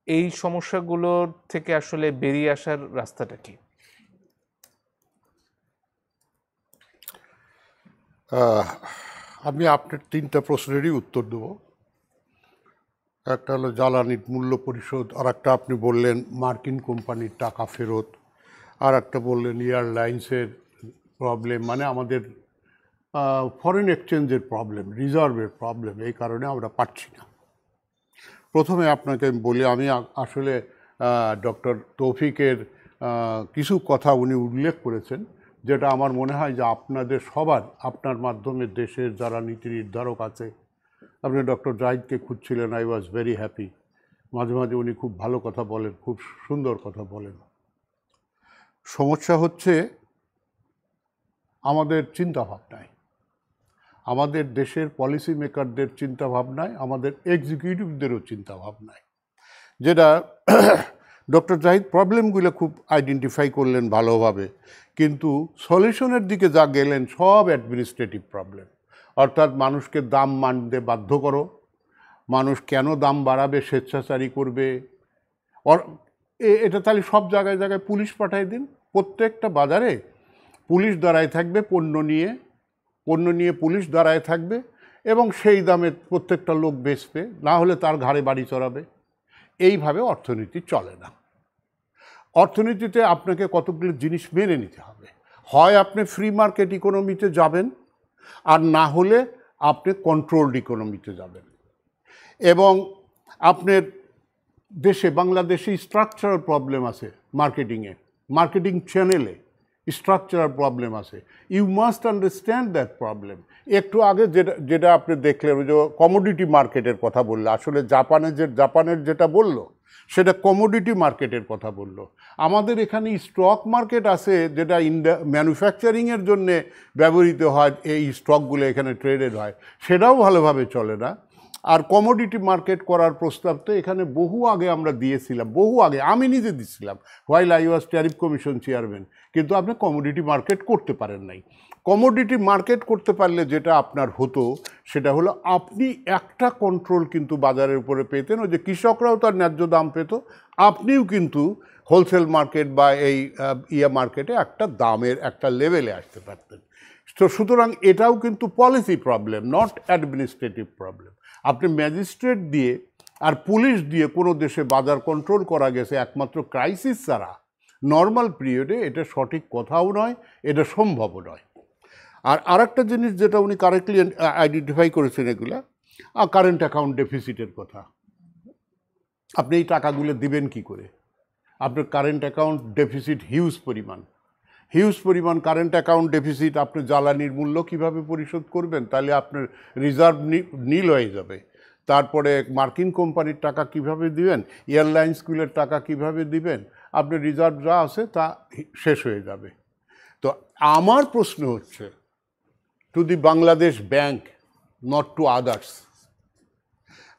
এই সমস্যাগুলোর থেকে আসলে বেরিয়ে আসার রাস্তাটা কি? আমি আপনার 3টা প্রশ্নেরই উত্তর দেব। একটা হলো জ্বালানির মূল্য পরিশোধ, আর একটা আপনি বললেন মার্কিন কোম্পানির টাকা ফেরত, আর একটা বললেন এয়ারলাইন্সের প্রবলেম, মানে আমাদের ফরেন এক্সচেঞ্জের প্রবলেম, রিজার্ভের প্রবলেম, এই কারণে আমরা পাচ্ছি না। প্রথমে আপনাকে বলি, আমি আসলে ডক্টর তৌফিকের কিছু কথা উনি উল্লেখ করেছেন, যেটা আমার মনে হয় যে আপনাদের সবার, আপনার মাধ্যমে দেশের যারা নীতি নির্ধারক আছে, আপনি ডক্টর জাহিদকে খুঁজছিলেন, আই ওয়াজ ভেরি হ্যাপি। মাঝে মাঝে উনি খুব ভালো কথা বলেন, খুব সুন্দর কথা বলেন। সমস্যা হচ্ছে আমাদের চিন্তাভাবনায়, আমাদের দেশের পলিসি মেকারদের চিন্তাভাবনায়, আমাদের এক্সিকিউটিভদেরও চিন্তাভাবনায়, যেটা ডক্টর জাহিদ প্রবলেমগুলো খুব আইডেন্টিফাই করলেন ভালোভাবে, কিন্তু সলিউশনের দিকে যা গেলেন সব অ্যাডমিনিস্ট্রেটিভ প্রবলেম। অর্থাৎ মানুষকে দাম মানতে বাধ্য করো, মানুষ কেন দাম বাড়াবে, স্বেচ্ছাচারী করবে, এটা তাহলে সব জায়গায় জায়গায় পুলিশ পাঠাই দিন, প্রত্যেকটা বাজারে পুলিশ দাঁড়ায় থাকবে, পণ্য নিয়ে পুলিশ দাঁড়ায় থাকবে, এবং সেই দামে প্রত্যেকটা লোক বেচবে, না হলে তার ঘাড়ে বাড়ি চড়াবে। এইভাবে অর্থনীতি চলে না। অর্থনীতিতে আপনাকে কতগুলো জিনিস মেনে নিতে হবে। হয় আপনি ফ্রি মার্কেট ইকোনমিতে যাবেন, আর না হলে আপনি কন্ট্রোলড ইকোনমিতে যাবেন। এবং আপনার দেশে, বাংলাদেশে স্ট্রাকচারাল প্রবলেম আছে মার্কেটিংয়ে, মার্কেটিং চ্যানেলে স্ট্রাকচারাল প্রবলেম আছে। You must understand that problem. একটু আগে যেটা আপনি দেখলেন, ওই যে কমোডিটি মার্কেটের কথা বললো, আসলে জাপানের যেটা বললো সেটা কমোডিটি মার্কেটের কথা বললো। আমাদের এখানে স্টক মার্কেট আছে, যেটা ম্যানুফ্যাকচারিংয়ের জন্যে ব্যবহৃত হয়, এই স্টকগুলো এখানে ট্রেডেড হয়, সেটাও ভালোভাবে চলে না। আর কমোডিটি মার্কেট করার প্রস্তাব তো এখানে বহু আগে আমরা দিয়েছিলাম, বহু আগে আমি নিজে দিচ্ছিলাম while I was tariff commission chairman, কিন্তু আপনি কমোডিটি মার্কেট করতে পারেন নাই। কমোডিটি মার্কেট করতে পারলে যেটা আপনার হতো সেটা হলো আপনি একটা কন্ট্রোল কিন্তু বাজারের উপরে পেতেন, ওই যে কৃষকরাও তার ন্যায্য দাম পেত, আপনিও কিন্তু হোলসেল মার্কেট বা এই মার্কেটে একটা দামের একটা লেভেলে আসতে পারতেন। তো সুতরাং এটাও কিন্তু policy problem, not administrative problem. আপনি ম্যাজিস্ট্রেট দিয়ে আর পুলিশ দিয়ে কোনো দেশে বাজার কন্ট্রোল করা গেছে একমাত্র ক্রাইসিস ছাড়া, নর্মাল পিরিয়ডে এটা সঠিক কথাও নয়, এটা সম্ভবও নয়। আর আরেকটা জিনিস যেটা উনি কারেক্টলি আইডেন্টিফাই করেছেন, এগুলা কারেন্ট অ্যাকাউন্ট ডেফিসিটের কথা। আপনি এই টাকাগুলো দিবেন কি করে? আপনার কারেন্ট অ্যাকাউন্ট ডেফিসিট হিউজ পরিমাণ কারেন্ট অ্যাকাউন্ট ডেফিসিট। আপনি জ্বালানির মূল্য কিভাবে পরিশোধ করবেন? তাহলে আপনার রিজার্ভ নীল হয়ে যাবে। তারপরে মার্কিন কোম্পানির টাকা কিভাবে দিবেন, এয়ারলাইন্সগুলোর টাকা কিভাবে দিবেন, আপনার রিজার্ভ যা আছে তা শেষ হয়ে যাবে। তো আমার প্রশ্ন হচ্ছে, to the Bangladesh bank, not to others.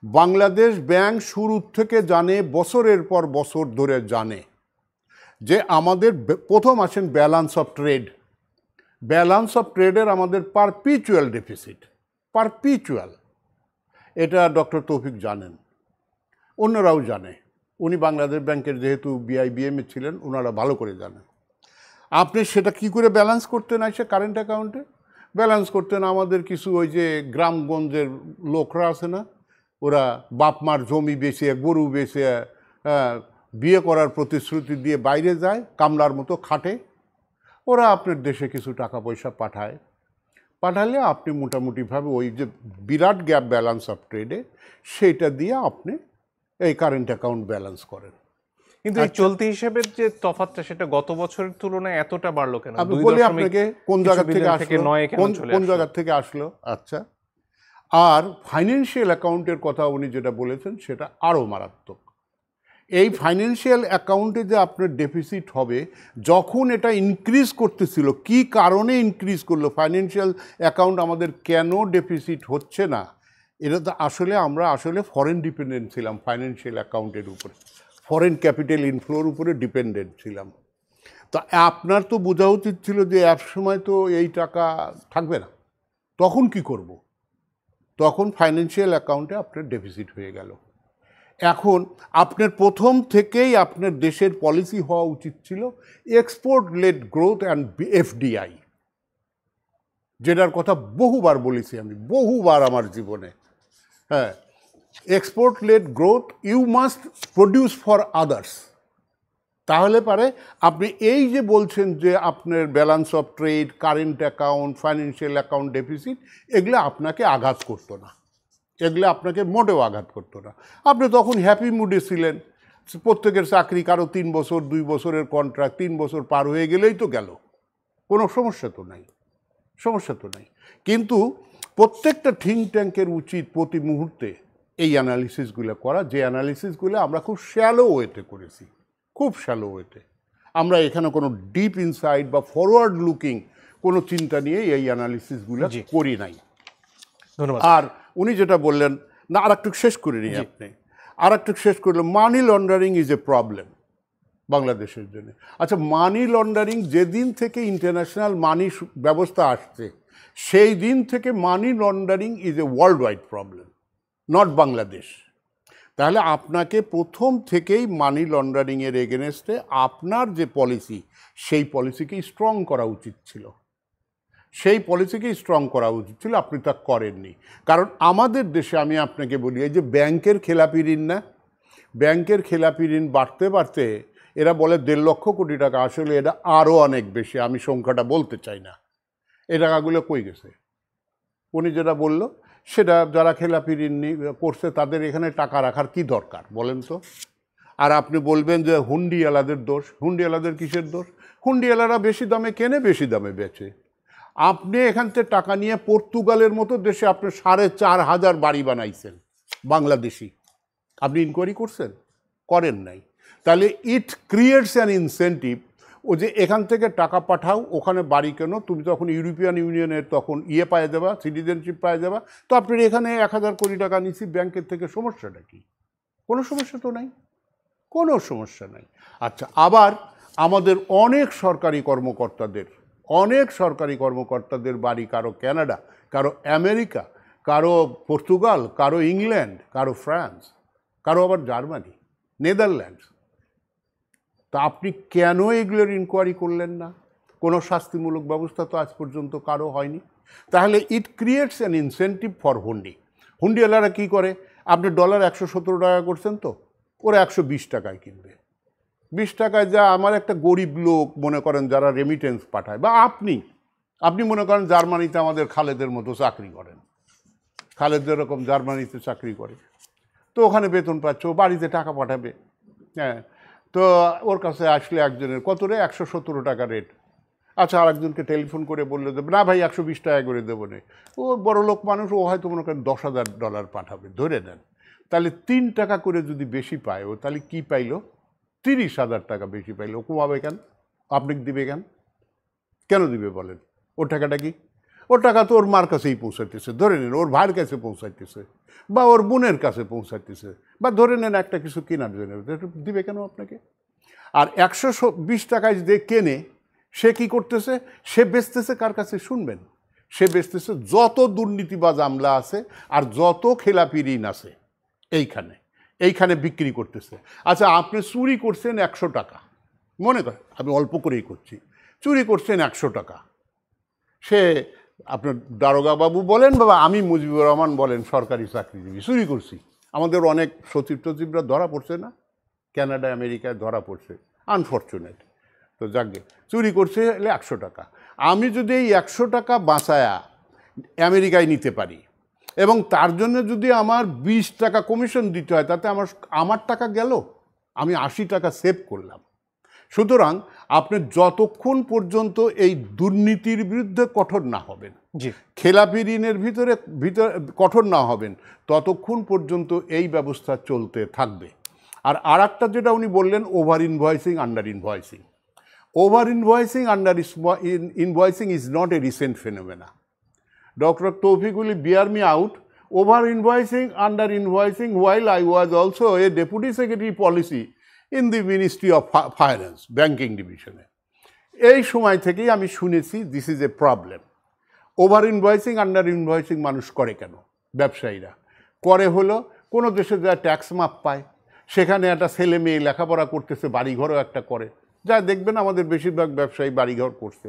Bangladesh bank শুরু থেকে জানে, বছরের পর বছর ধরে জানে যে আমাদের প্রথম আসেন balance of trade. Balance of ট্রেডের আমাদের পারপিচুয়াল ডেফিসিট, পারপিচুয়াল। এটা ডক্টর তৌফিক জানেন, অন্যরাও জানে। উনি বাংলাদেশ ব্যাংকের যেহেতু বিআইবিএমে ছিলেন, ওনারা ভালো করে জানেন। আপনি সেটা কি করে ব্যালেন্স করতেন? আসে কারেন্ট অ্যাকাউন্টে ব্যালেন্স করতেন আমাদের কিছু ওই যে গ্রামগঞ্জের লোকরা আছে না, ওরা বাপ মার জমি বেচে, গরু বেচে, বিয়ে করার প্রতিশ্রুতি দিয়ে বাইরে যায়, কামলার মতো খাটে। ওরা আপনার দেশে কিছু টাকা পয়সা পাঠালে আপনি মোটামুটিভাবে ওই যে বিরাট গ্যাপ ব্যালেন্স অফ ট্রেডে, সেইটা দিয়ে আপনি এই কারেন্ট অ্যাকাউন্ট ব্যালেন্স করেন। কিন্তু এই চলতি হিসেবের যে তফাৎটা, সেটা গত বছরের তুলনায় এতটা বাড়লো কেন? আমি বলি আপনাকে কোন জায়গা থেকে আসলো, কোন জায়গা থেকে আসলো। আচ্ছা, আর ফাইন্যান্সিয়াল অ্যাকাউন্টের কথা উনি যেটা বলেছেন সেটা আরও মারাত্মক। এই ফাইন্যান্সিয়াল অ্যাকাউন্টে যে আপনার ডেফিসিট হবে, যখন এটা ইনক্রিজ করতেছিল, কি কারণে ইনক্রিজ করলো, ফাইন্যান্সিয়াল অ্যাকাউন্ট আমাদের কেন ডেফিসিট হচ্ছে না, এটা তো আমরা আসলে ফরেন ডিপেন্ডেন্ট ছিলাম ফাইন্যান্সিয়াল অ্যাকাউন্টের উপরে, ফরেন ক্যাপিটাল ইনফ্লোর উপরে ডিপেন্ডেন্ট ছিলাম। তো আপনার তো বোঝা উচিত ছিল যে এক সময় তো এই টাকা থাকবে না, তখন কি করব? তখন ফাইন্যান্সিয়াল অ্যাকাউন্টে আপনার ডেফিসিট হয়ে গেল। এখন আপনার প্রথম থেকেই আপনার দেশের পলিসি হওয়া উচিত ছিল export led growth and FDI, যেটার কথা বহুবার বলেছি আমি, বহুবার আমার জীবনে। হ্যাঁ, export led growth, you must produce for others. তাহলে পারে আপনি এই যে বলছেন যে আপনার balance of trade, current account, financial account deficit, এগুলো আপনাকে আঘাত করতো না, এগুলো আপনাকে মোটেও আঘাত করতো না। আপনি তখন হ্যাপি মুডে ছিলেন, প্রত্যেকের চাকরি, কারো 3 বছর 2 বছরের কন্ট্রাক্ট, 3 বছর পার হয়ে গেলেই তো গেল, কোনো সমস্যা তো নাই। কিন্তু প্রত্যেকটা থিঙ্ক ট্যাঙ্কের উচিত প্রতি মুহূর্তে এই অ্যানালিসিসগুলো করা, যে অ্যানালিসিসগুলো আমরা খুব শ্যালো ওয়েতে করেছি, খুব শ্যালো ওয়েতে। আমরা এখানে কোনো ডিপ ইনসাইড বা ফরওয়ার্ড লুকিং কোনো চিন্তা নিয়ে এই অ্যানালিসিসগুলো করি নাই। ধন্যবাদ। আর উনি যেটা বললেন, না আর একটু শেষ করে নিই, আপনি আর একটু শেষ করলেন, money laundering is a problem বাংলাদেশের জন্য। আচ্ছা, মানি লন্ডারিং যেদিন থেকে ইন্টারন্যাশনাল মানি ব্যবস্থা আসছে, সেই দিন থেকে money laundering is a world wide problem, not Bangladesh. তাহলে আপনাকে প্রথম থেকেই মানি লন্ডারিংয়ের এগেনস্টে আপনার যে পলিসি, সেই পলিসিকেই স্ট্রং করা উচিত ছিল, আপনি তা করেননি। কারণ আমাদের দেশে, আমি আপনাকে বলি, এই যে ব্যাংকের খেলাপি ঋণ না, ব্যাংকের খেলাপি ঋণ বাড়তে বাড়তে এরা বলে 1.5 লক্ষ কোটি টাকা, আসলে এটা আরও অনেক বেশি, আমি সংখ্যাটা বলতে চাই না। এই টাকাগুলো কই গেছে? উনি যেটা বলল, সেটা যারা খেলাপি ঋণ করছে তাদের এখানে টাকা রাখার কি দরকার বলেন তো? আর আপনি বলবেন যে হুন্ডিওয়ালাদের দোষ। হুন্ডিওয়ালাদের কিসের দোষ? হুন্ডিওয়ালারা বেশি দামে কেনে, বেশি দামে বেচে। আপনি এখান থেকে টাকা নিয়ে পর্তুগালের মতো দেশে আপনি 4,500 বাড়ি বানাইছেন বাংলাদেশি, আপনি ইনকোয়ারি করছেন? করেন নাই। তাহলে ইট ক্রিয়েটস অ্যান ইনসেন্টিভ ও যে এখান থেকে টাকা পাঠাও, ওখানে বাড়ি কেন, তুমি তখন ইউরোপিয়ান ইউনিয়নের তখন পায়ে দেবা, সিটিজেনশিপ পায়ে যাবা, তো আপনার এখানে 1000 কোটি টাকা নিচ্ছি ব্যাংকের থেকে, সমস্যাটা কি? কোনো সমস্যা তো নাই, কোনো সমস্যা নাই। আচ্ছা, আবার আমাদের অনেক সরকারি কর্মকর্তাদের বাড়ি কারো কানাডা, কারো আমেরিকা, কারো পর্তুগাল, কারো ইংল্যান্ড, কারো ফ্রান্স, কারো আবার জার্মানি, নেদারল্যান্ডস। তা আপনি কেন এগুলোর ইনকোয়ারি করলেন না? কোনো শাস্তিমূলক ব্যবস্থা তো আজ পর্যন্ত কারো হয়নি। তাহলে it creates an incentive for হুন্ডিওয়ালারা কী করে, আপনি ডলার 117 টাকা করছেন, তো ওরা 120 টাকায় কিনবে। 20 টাকায় যা আমার একটা গরিব লোক মনে করেন যারা রেমিটেন্স পাঠায়, বা আপনি মনে করেন জার্মানিতে আমাদের খালেদের মতো চাকরি করেন, খালেদ যেরকম জার্মানিতে চাকরি করে, তো ওখানে বেতন পাচ্ছে, ও বাড়িতে টাকা পাঠাবে। হ্যাঁ, তো ওর কাছে আসলে একজনের কত রে, 117 টাকা রেট। আচ্ছা, আর একজনকে টেলিফোন করে বললে দেবে না ভাই 120 টাকা করে দেবো না। ও বড় লোক মানুষ, ও হয়তো মনে করেন $10,000 পাঠাবে, ধরে নেন। তাহলে 3 টাকা করে যদি বেশি পায়, ও তাহলে কী পাইলো? 30,000 টাকা বেশি পাইলো। ও কমাবে কেন? আপনি দিবে কেন দিবে বলেন? ওর টাকাটা কি? ওর টাকা তো ওর মার কাছেই পৌঁছাইতেছে, ধরে নেন ওর ভাইয়ের কাছে পৌঁছাইতেছে, বা ওর বোনের কাছে পৌঁছাইতেছে, বা ধরে নেন একটা কিছু কেনার জন্য দিবে কেন আপনাকে? আর 120 টাকায় যে কেনে, সে কি করতেছে? সে বেচতেছে কার কাছে শুনবেন? সে বেচতেছে যত দুর্নীতিবাজ আমলা আছে আর যত খেলাপি ঋণ আছে এইখানে বিক্রি করতেছে। আচ্ছা, আপনি চুরি করছেন 100 টাকা, মনে করেন আমি অল্প করেই করছি, চুরি করছেন 100 টাকা। সে আপনার দারোগা বাবু বলেন, বাবা আমি মুজিবুর রহমান বলেন, সরকারি চাকরিজীবী, চুরি করছি। আমাদের অনেক সচিবরা ধরা পড়ছে না, কানাডা আমেরিকায় ধরা পড়ছে, আনফর্চুনেট। তো যাকে চুরি করছে হলে 100 টাকা, আমি যদি এই 100 টাকা বাঁচায়া আমেরিকায় নিতে পারি এবং তার জন্য যদি আমার 20 টাকা কমিশন দিতে হয়, তাতে আমার টাকা গেল, আমি 80 টাকা সেভ করলাম। সুতরাং আপনি যতক্ষণ পর্যন্ত এই দুর্নীতির বিরুদ্ধে কঠোর না হবেন, খেলাপি ঋণের ভিতরে কঠোর না হবেন, ততক্ষণ পর্যন্ত এই ব্যবস্থা চলতে থাকবে। আর একটা যেটা উনি বললেন, over invoicing, under invoicing. Over invoicing, under invoicing is not a recent phenomena. Dr. Tawfiq will bear me out. Over invoicing, under invoicing, while I was also a deputy secretary policy in the Ministry of Finance, Banking Division. এই সময় থেকেই আমি শুনেছি this is a problem. Over invoicing, under invoicing মানুষ করে কেন? ব্যবসায়ীরা করে হলো, কোনো দেশে যা ট্যাক্স মাপ পায়, সেখানে একটা ছেলে মেয়ে লেখাপড়া করতেছে, বাড়িঘরও একটা করে, যা দেখবেন আমাদের বেশিরভাগ ব্যবসায়ী বাড়িঘর করছে।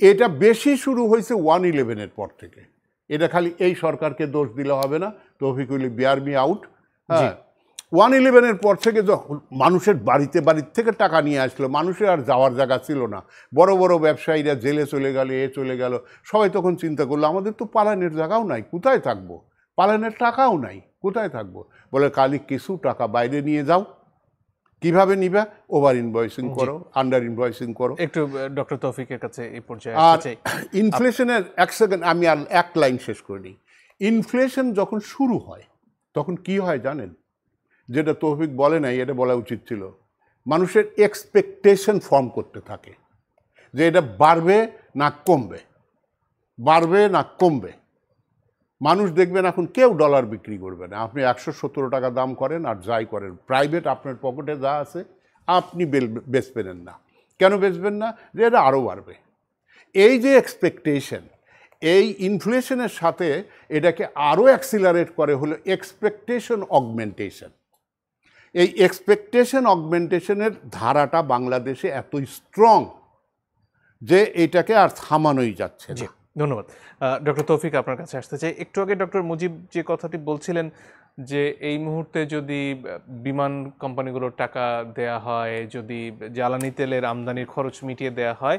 এটা বেশি শুরু হয়েছে 1/11-এর পর থেকে। এটা খালি এই সরকারকে দোষ দিলে হবে না, তৌফিক উইল বিয়ার মি আউট। হ্যাঁ, 1/11-এর পর থেকে যখন মানুষের বাড়িতে থেকে টাকা নিয়ে আসলো, মানুষের আর যাওয়ার জায়গা ছিল না, বড় বড় ব্যবসায়ীরা জেলে চলে গেল, চলে গেল, সবাই তখন চিন্তা করলো আমাদের তো পালানের জায়গাও নাই, কোথায় থাকবো, পালানের টাকাও নাই, কোথায় থাকবো? বলে কালি কিছু টাকা বাইরে নিয়ে যাও। কিভাবে নিবা? ওভার ইনভয়েসিং করো, আন্ডার ইনভয়েসিং করো। একটু ডক্টর তৌফিকের কাছে এই পর্যায়ে আর ইনফ্লেশনের এক সেকেন্ড আমি আর এক লাইন শেষ করে নিই। ইনফ্লেশন যখন শুরু হয় তখন কি হয় জানেন? যেটা তৌফিক বলে নাই, এটা বলা উচিত ছিল। মানুষের এক্সপেকটেশন ফর্ম করতে থাকে যে এটা বাড়বে না কমবে, বাড়বে না কমবে। মানুষ দেখবেন এখন কেউ ডলার বিক্রি করবে না। আপনি 117 টাকা দাম করেন আর যাই করেন, প্রাইভেট আপনার পকেটে যা আছে আপনি বেচবেন না। কেন বেচবেন না? যে এটা আরও বাড়বে। এই যে এক্সপেকটেশন, এই ইনফ্লেশনের সাথে এটাকে আরও অ্যাক্সিলারেট করে হলো এক্সপেকটেশন অগমেন্টেশন। এই এক্সপেকটেশন অগমেন্টেশনের ধারাটা বাংলাদেশে এতই স্ট্রং যে এটাকে আর থামানোই যাচ্ছে না। ধন্যবাদ। ডক্টর তৌফিক, আপনার কাছে আসতে চাই। একটু আগে ডক্টর মুজিব যে কথাটি বলছিলেন যে এই মুহূর্তে যদি বিমান কোম্পানিগুলোর টাকা দেয়া হয়, যদি জ্বালানি তেলের আমদানির খরচ মিটিয়ে দেয়া হয়,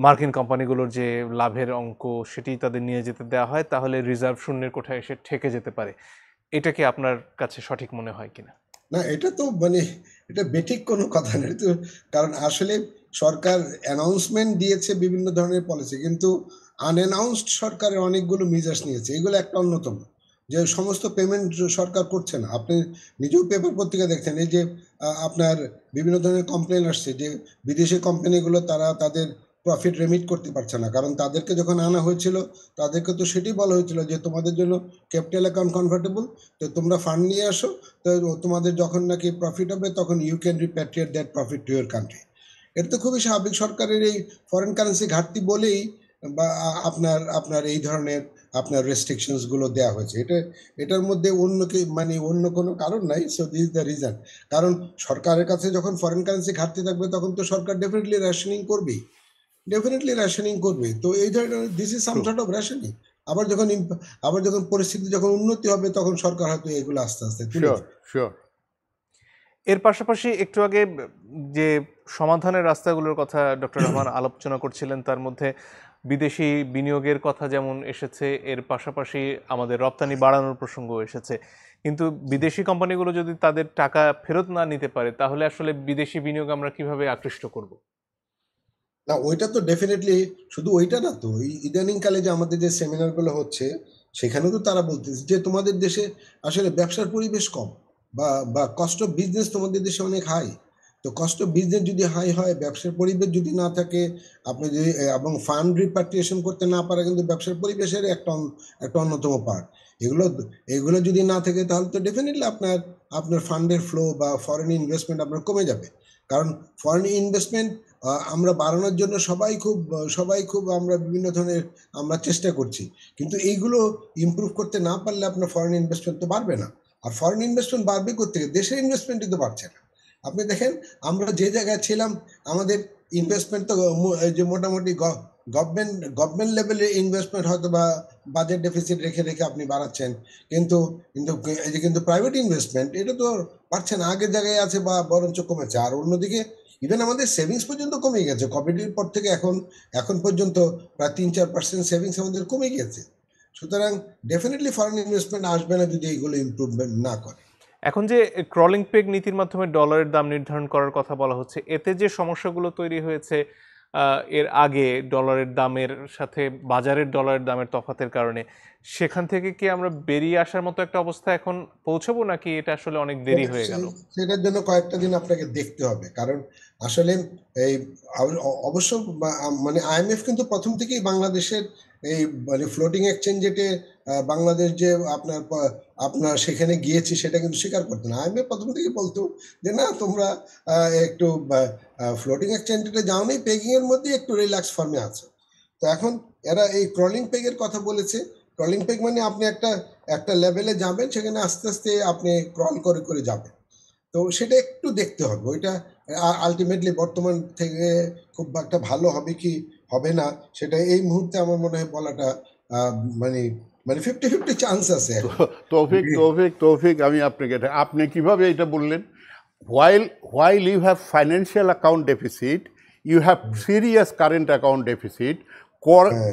মার্কিন কোম্পানিগুলোর যে লাভের অঙ্ক সেটি তাদের নিয়ে যেতে দেওয়া হয়, তাহলে রিজার্ভ শূন্যের কোঠায় এসে ঠেকে যেতে পারে। এটা কি আপনার কাছে সঠিক মনে হয় কিনা? না, এটা তো এটা বেঠিক কোনো কথা নেই তো। কারণ আসলে সরকার অ্যানাউন্সমেন্ট দিয়েছে বিভিন্ন ধরনের পলিসি, কিন্তু আনঅ্যানাউন্সড সরকারের অনেকগুলো মেজার্স নিয়েছে, এগুলো একটা অন্যতম। যে সমস্ত পেমেন্ট সরকার করছে না। আপনি নিজেও পেপার পত্রিকা দেখছেন, এই যে আপনার বিভিন্ন ধরনের কমপ্লেন আসছে যে বিদেশি কোম্পানিগুলো তারা তাদের প্রফিট রেমিট করতে পারছে না, কারণ তাদেরকে যখন আনা হয়েছিল তাদেরকে তো সেটাই বলা হয়েছিল যে তোমাদের জন্য ক্যাপিটাল অ্যাকাউন্ট কনভার্টেবল, তো তোমরা ফান্ড নিয়ে আসো, তো তোমাদের যখন নাকি প্রফিট হবে তখন you can repatriate that profit to your country. এটা তো খুবই স্বাভাবিক, সরকারের এই ফরেন কারেন্সি ঘাটতি বলেই বা আপনার আপনার এই ধরনের আপনার রেস্ট্রিকশনসগুলো দেওয়া হয়েছে। এটার মধ্যে অন্য কি মানে অন্য কোনো কারণ নাই। So this is the reason. কারণ সরকারের কাছে যখন ফরেন কারেন্সি ঘাটতি থাকবে তখন তো সরকার ডেফিনেটলি রেশনিং করবেই, তো এই ধরনের this is some sort of rationing. আবার যখন পরিস্থিতি যখন উন্নতি হবে তখন সরকার হয়তো এগুলো আস্তে আস্তে তুলে শিওর দেবে। শিওর। এর পাশাপাশি একটু আগে যে সমাধানের রাস্তাগুলোর কথা ডক্টর রহমান আলোচনা করছিলেন, তার মধ্যে বিদেশি বিনিয়োগের কথা যেমন এসেছে, এর পাশাপাশি আমাদের রপ্তানি বাড়ানোর প্রসঙ্গ এসেছে। কিন্তু বিদেশি কোম্পানিগুলো যদি তাদের টাকা ফেরত না নিতে পারে তাহলে আসলে বিদেশি বিনিয়োগ আমরা কিভাবে আকৃষ্ট করব? না, ওইটা তো ডেফিনেটলি, শুধু ওইটা না তো, এই ইদানিংকালে যে আমাদের যে সেমিনারগুলো হচ্ছে সেখানেও তো তারা বলতেছে যে তোমাদের দেশে আসলে ব্যবসার পরিবেশ কম, বা কস্ট অফ বিজনেস তোমাদের দেশে অনেক হাই। তো কস্ট অফ বিজনেস যদি হাই হয়, ব্যবসার পরিবেশ যদি না থাকে, আপনি যদি এবং ফান্ড রিপাট্রিয়েশন করতে না পারে, কিন্তু ব্যবসার পরিবেশের একটা অন্যতম পার্ট। এগুলো এগুলো যদি না থাকে তাহলে তো ডেফিনেটলি আপনার ফান্ডের ফ্লো বা ফরেন ইনভেস্টমেন্ট আপনার কমে যাবে। কারণ ফরেন ইনভেস্টমেন্ট আমরা বাড়ানোর জন্য সবাই খুব আমরা বিভিন্ন ধরনের আমরা চেষ্টা করছি, কিন্তু এইগুলো ইমপ্রুভ করতে না পারলে আপনার ফরেন ইনভেস্টমেন্ট তো বাড়বে না। আর ফরেন ইনভেস্টমেন্ট বাড়বে কোত্থেকে? দেশের ইনভেস্টমেন্টই তো বাড়ছে না। আপনি দেখেন আমরা যে জায়গায় ছিলাম, আমাদের ইনভেস্টমেন্ট তো এই যে মোটামুটি গভর্নমেন্ট লেভেলের ইনভেস্টমেন্ট হয়তো বা বাজেট ডেফিসিট রেখে রেখে আপনি বাড়াচ্ছেন, কিন্তু কিন্তু প্রাইভেট ইনভেস্টমেন্ট এটা তো বাড়ছে না, আগের জায়গায় আছে বা বরঞ্চ কমেছে। আর অন্যদিকে ইভেন আমাদের সেভিংস পর্যন্ত কমে গেছে কোভিডের পর থেকে এখন পর্যন্ত প্রায় 3-4% সেভিংস আমাদের কমে গেছে। সুতরাং ডেফিনেটলি ফরেন ইনভেস্টমেন্ট আসবে না যদি এইগুলো ইমপ্রুভমেন্ট না করে। এখন যে ক্রলিং পেগ নীতির মাধ্যমে ডলারের দাম নির্ধারণ করার কথা বলা হচ্ছে, এতে যে সমস্যাগুলো তৈরি হয়েছে এর আগে ডলারের দামের সাথে বাজারের ডলারের দামের তফাতের কারণে, সেখান থেকে কি আমরা বেরিয়ে আসার মতো একটা অবস্থা এখন পৌঁছাবো, নাকি এটা আসলে অনেক দেরি হয়ে গেল? সেটার জন্য কয়েকটা দিন আপনাকে দেখতে হবে, কারণ আসলে এই অবশ্য মানে IMF কিন্তু প্রথম থেকেই বাংলাদেশের এই মানে ফ্লোটিং এক্সচেঞ্জ যেটা বাংলাদেশ যে আপনার সেখানে গিয়েছি সেটা কিন্তু স্বীকার করতো না। IMF প্রথম থেকেই বলতো যে না, তোমরা একটু ফ্লোটিং এক্সচেঞ্জে যাও নি, পেগিং এর মধ্যে একটু রিল্যাক্স ফর্মে আছে। তো এখন এরা এই ক্রলিং পেগের কথা বলেছে। ক্রলিং পেগ মানে আপনি একটা লেভেলে যাবেন, সেখানে আস্তে আস্তে আপনি ক্রল করে করে যাবেন। তো সেটা একটু দেখতে হবে, ওইটা আলটিমেটলি বর্তমান থেকে খুব একটা ভালো হবে কি হবে না সেটা এই মুহূর্তে আমার মনে হয় বলাটা মানে 50-50 চান্স আছে। তৌফিক আমি আপনাকে, আপনি কিভাবে এটা বললেন? while you have financial account deficit, you have serious current account deficit.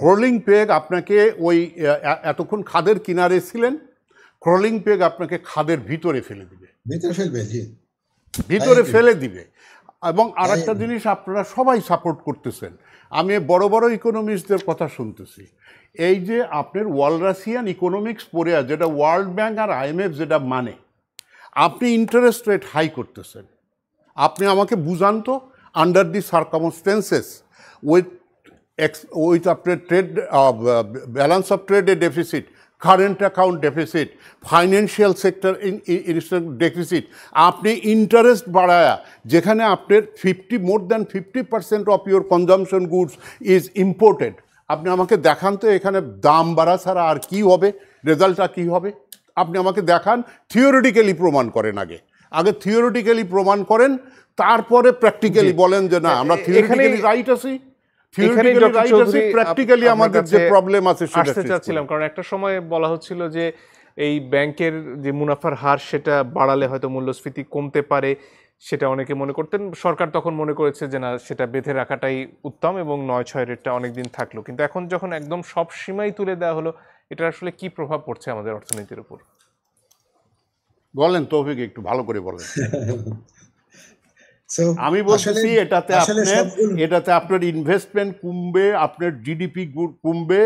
Crawling peg আপনাকে ওই এতক্ষণ খাদের কিনারে ছিলেন, ক্রলিং পেগ আপনাকে খাদের ভিতরে ফেলে দিবে, ভিতরে ফেলে দিবে। এবং আরেকটা জিনিস আপনারা সবাই সাপোর্ট করতেছেন, আমি বড় বড় ইকোনমিস্টদের কথা শুনতেছি, এই যে আপনার ওয়ালরাসিয়ান ইকোনমিক্স পড়ে আছে, যেটা ওয়ার্ল্ড ব্যাংক আর IMF যেটা মানে, আপনি ইন্টারেস্ট রেট হাই করতেছেন। আপনি আমাকে বুঝান তো, আন্ডার দি সার্কামস্টেন্সেস উইথ আপনার ট্রেড ব্যালেন্স অফ ট্রেডের deficit, current account deficit, financial sector deficit, আপনি ইন্টারেস্ট বাড়ায়া, যেখানে আপনার more than 50% of your consumption goods is imported, আপনি আমাকে দেখান তো এখানে দাম বাড়া ছাড়া আর কি হবে, রেজাল্টটা কী হবে? আপনি আমাকে দেখান, থিওরিটিক্যালি প্রমাণ করেন, আগে থিওরিটিক্যালি প্রমাণ করেন, তারপরে প্র্যাকটিক্যালি বলেন যে না আমরা থিওরিটিক্যালি রাইট আছি, প্র্যাকটিক্যালি আমাদের যে প্রবলেম আছে সেটা আসতে চাচ্ছিলাম। কারণ একটা সময় বলা হচ্ছিল যে এই ব্যাংকের যে মুনাফার হার সেটা বাড়ালে হয়তো মূল্যস্ফীতি কমতে পারে, সেটা অনেকে মনে করতেন। সরকার তখন মনে করেছে যে না, সেটা বেঁধে রাখাটাই উত্তম এবং 9-6 রেটটা অনেকদিন থাকলো। কিন্তু এখন যখন একদম সব সীমাই তুলে দেওয়া হলো, এটা আসলে কি প্রভাব পড়ছে আমাদের অর্থনীতির উপর? বলেন তৌফিক, একটু ভালো করে বলেন। So, আমি বলতেছি আসলে- এটাতে আসলে আপনার সবগুলো- এটাতে আপনার ইনভেস্টমেন্ট কমবে, আপনার জিডিপি কমবে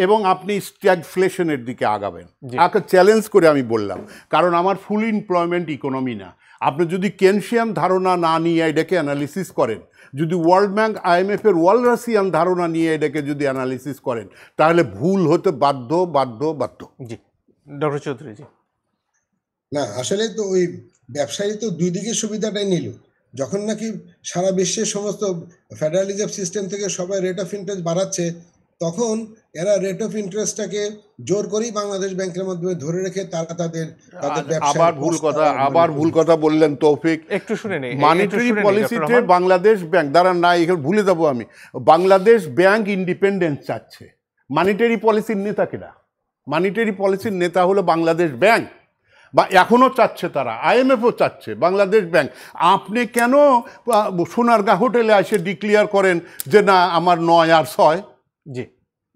এবং আপনি স্ট্যাগফ্লেশনের দিকে আগাবেন। আগে চ্যালেঞ্জ করে আমি বললাম, কারণ আমার ফুল এমপ্লয়মেন্ট ইকোনমি না। আপনি যদি কেনশিয়ান ধারণা না নিয়ে এটাকে অ্যানালিসিস করেন, যদি ওয়ার্ল্ড ব্যাংক আইএমএফের ওয়ালরাসিয়ান ধারণা নিয়ে এটাকে যদি অ্যানালিসিস করেন, তাহলে ভুল হতে বাধ্য বাধ্য বাধ্য। জি, ডক্টর চৌধুরী জি। না আসলে তো ওই ব্যবসায়ী তো দুই দিকে সুবিধাটাই নিল। যখন নাকি সারা বিশ্বের সমস্ত ফেডারেল রিজার্ভ সিস্টেম থেকে সবাই রেট অফ ইন্টারেস্ট বাড়াচ্ছে, তখন এরা রেট অফ ইন্টারেস্টটাকে জোর করেই বাংলাদেশ ব্যাংকের মাধ্যমে ধরে রেখে তারা তাদের আবার ভুল কথা বললেন তৌফিক। একটু শুনে নেই, মনিটারি পলিসিতে বাংলাদেশ ব্যাংক দাঁড়ান না, এখানে ভুলে যাবো আমি। বাংলাদেশ ব্যাংক ইন্ডিপেন্ডেন্স চাচ্ছে। মনিটারি পলিসির নেতা কেনা? মনিটারি পলিসির নেতা হলো বাংলাদেশ ব্যাংক, বা এখনও চাচ্ছে তারা, আইএমএফও চাচ্ছে, বাংলাদেশ ব্যাংক। আপনি কেন সোনারগাঁ হোটেলে এসে ডিক্লেয়ার করেন যে না আমার 9 আর 6? জি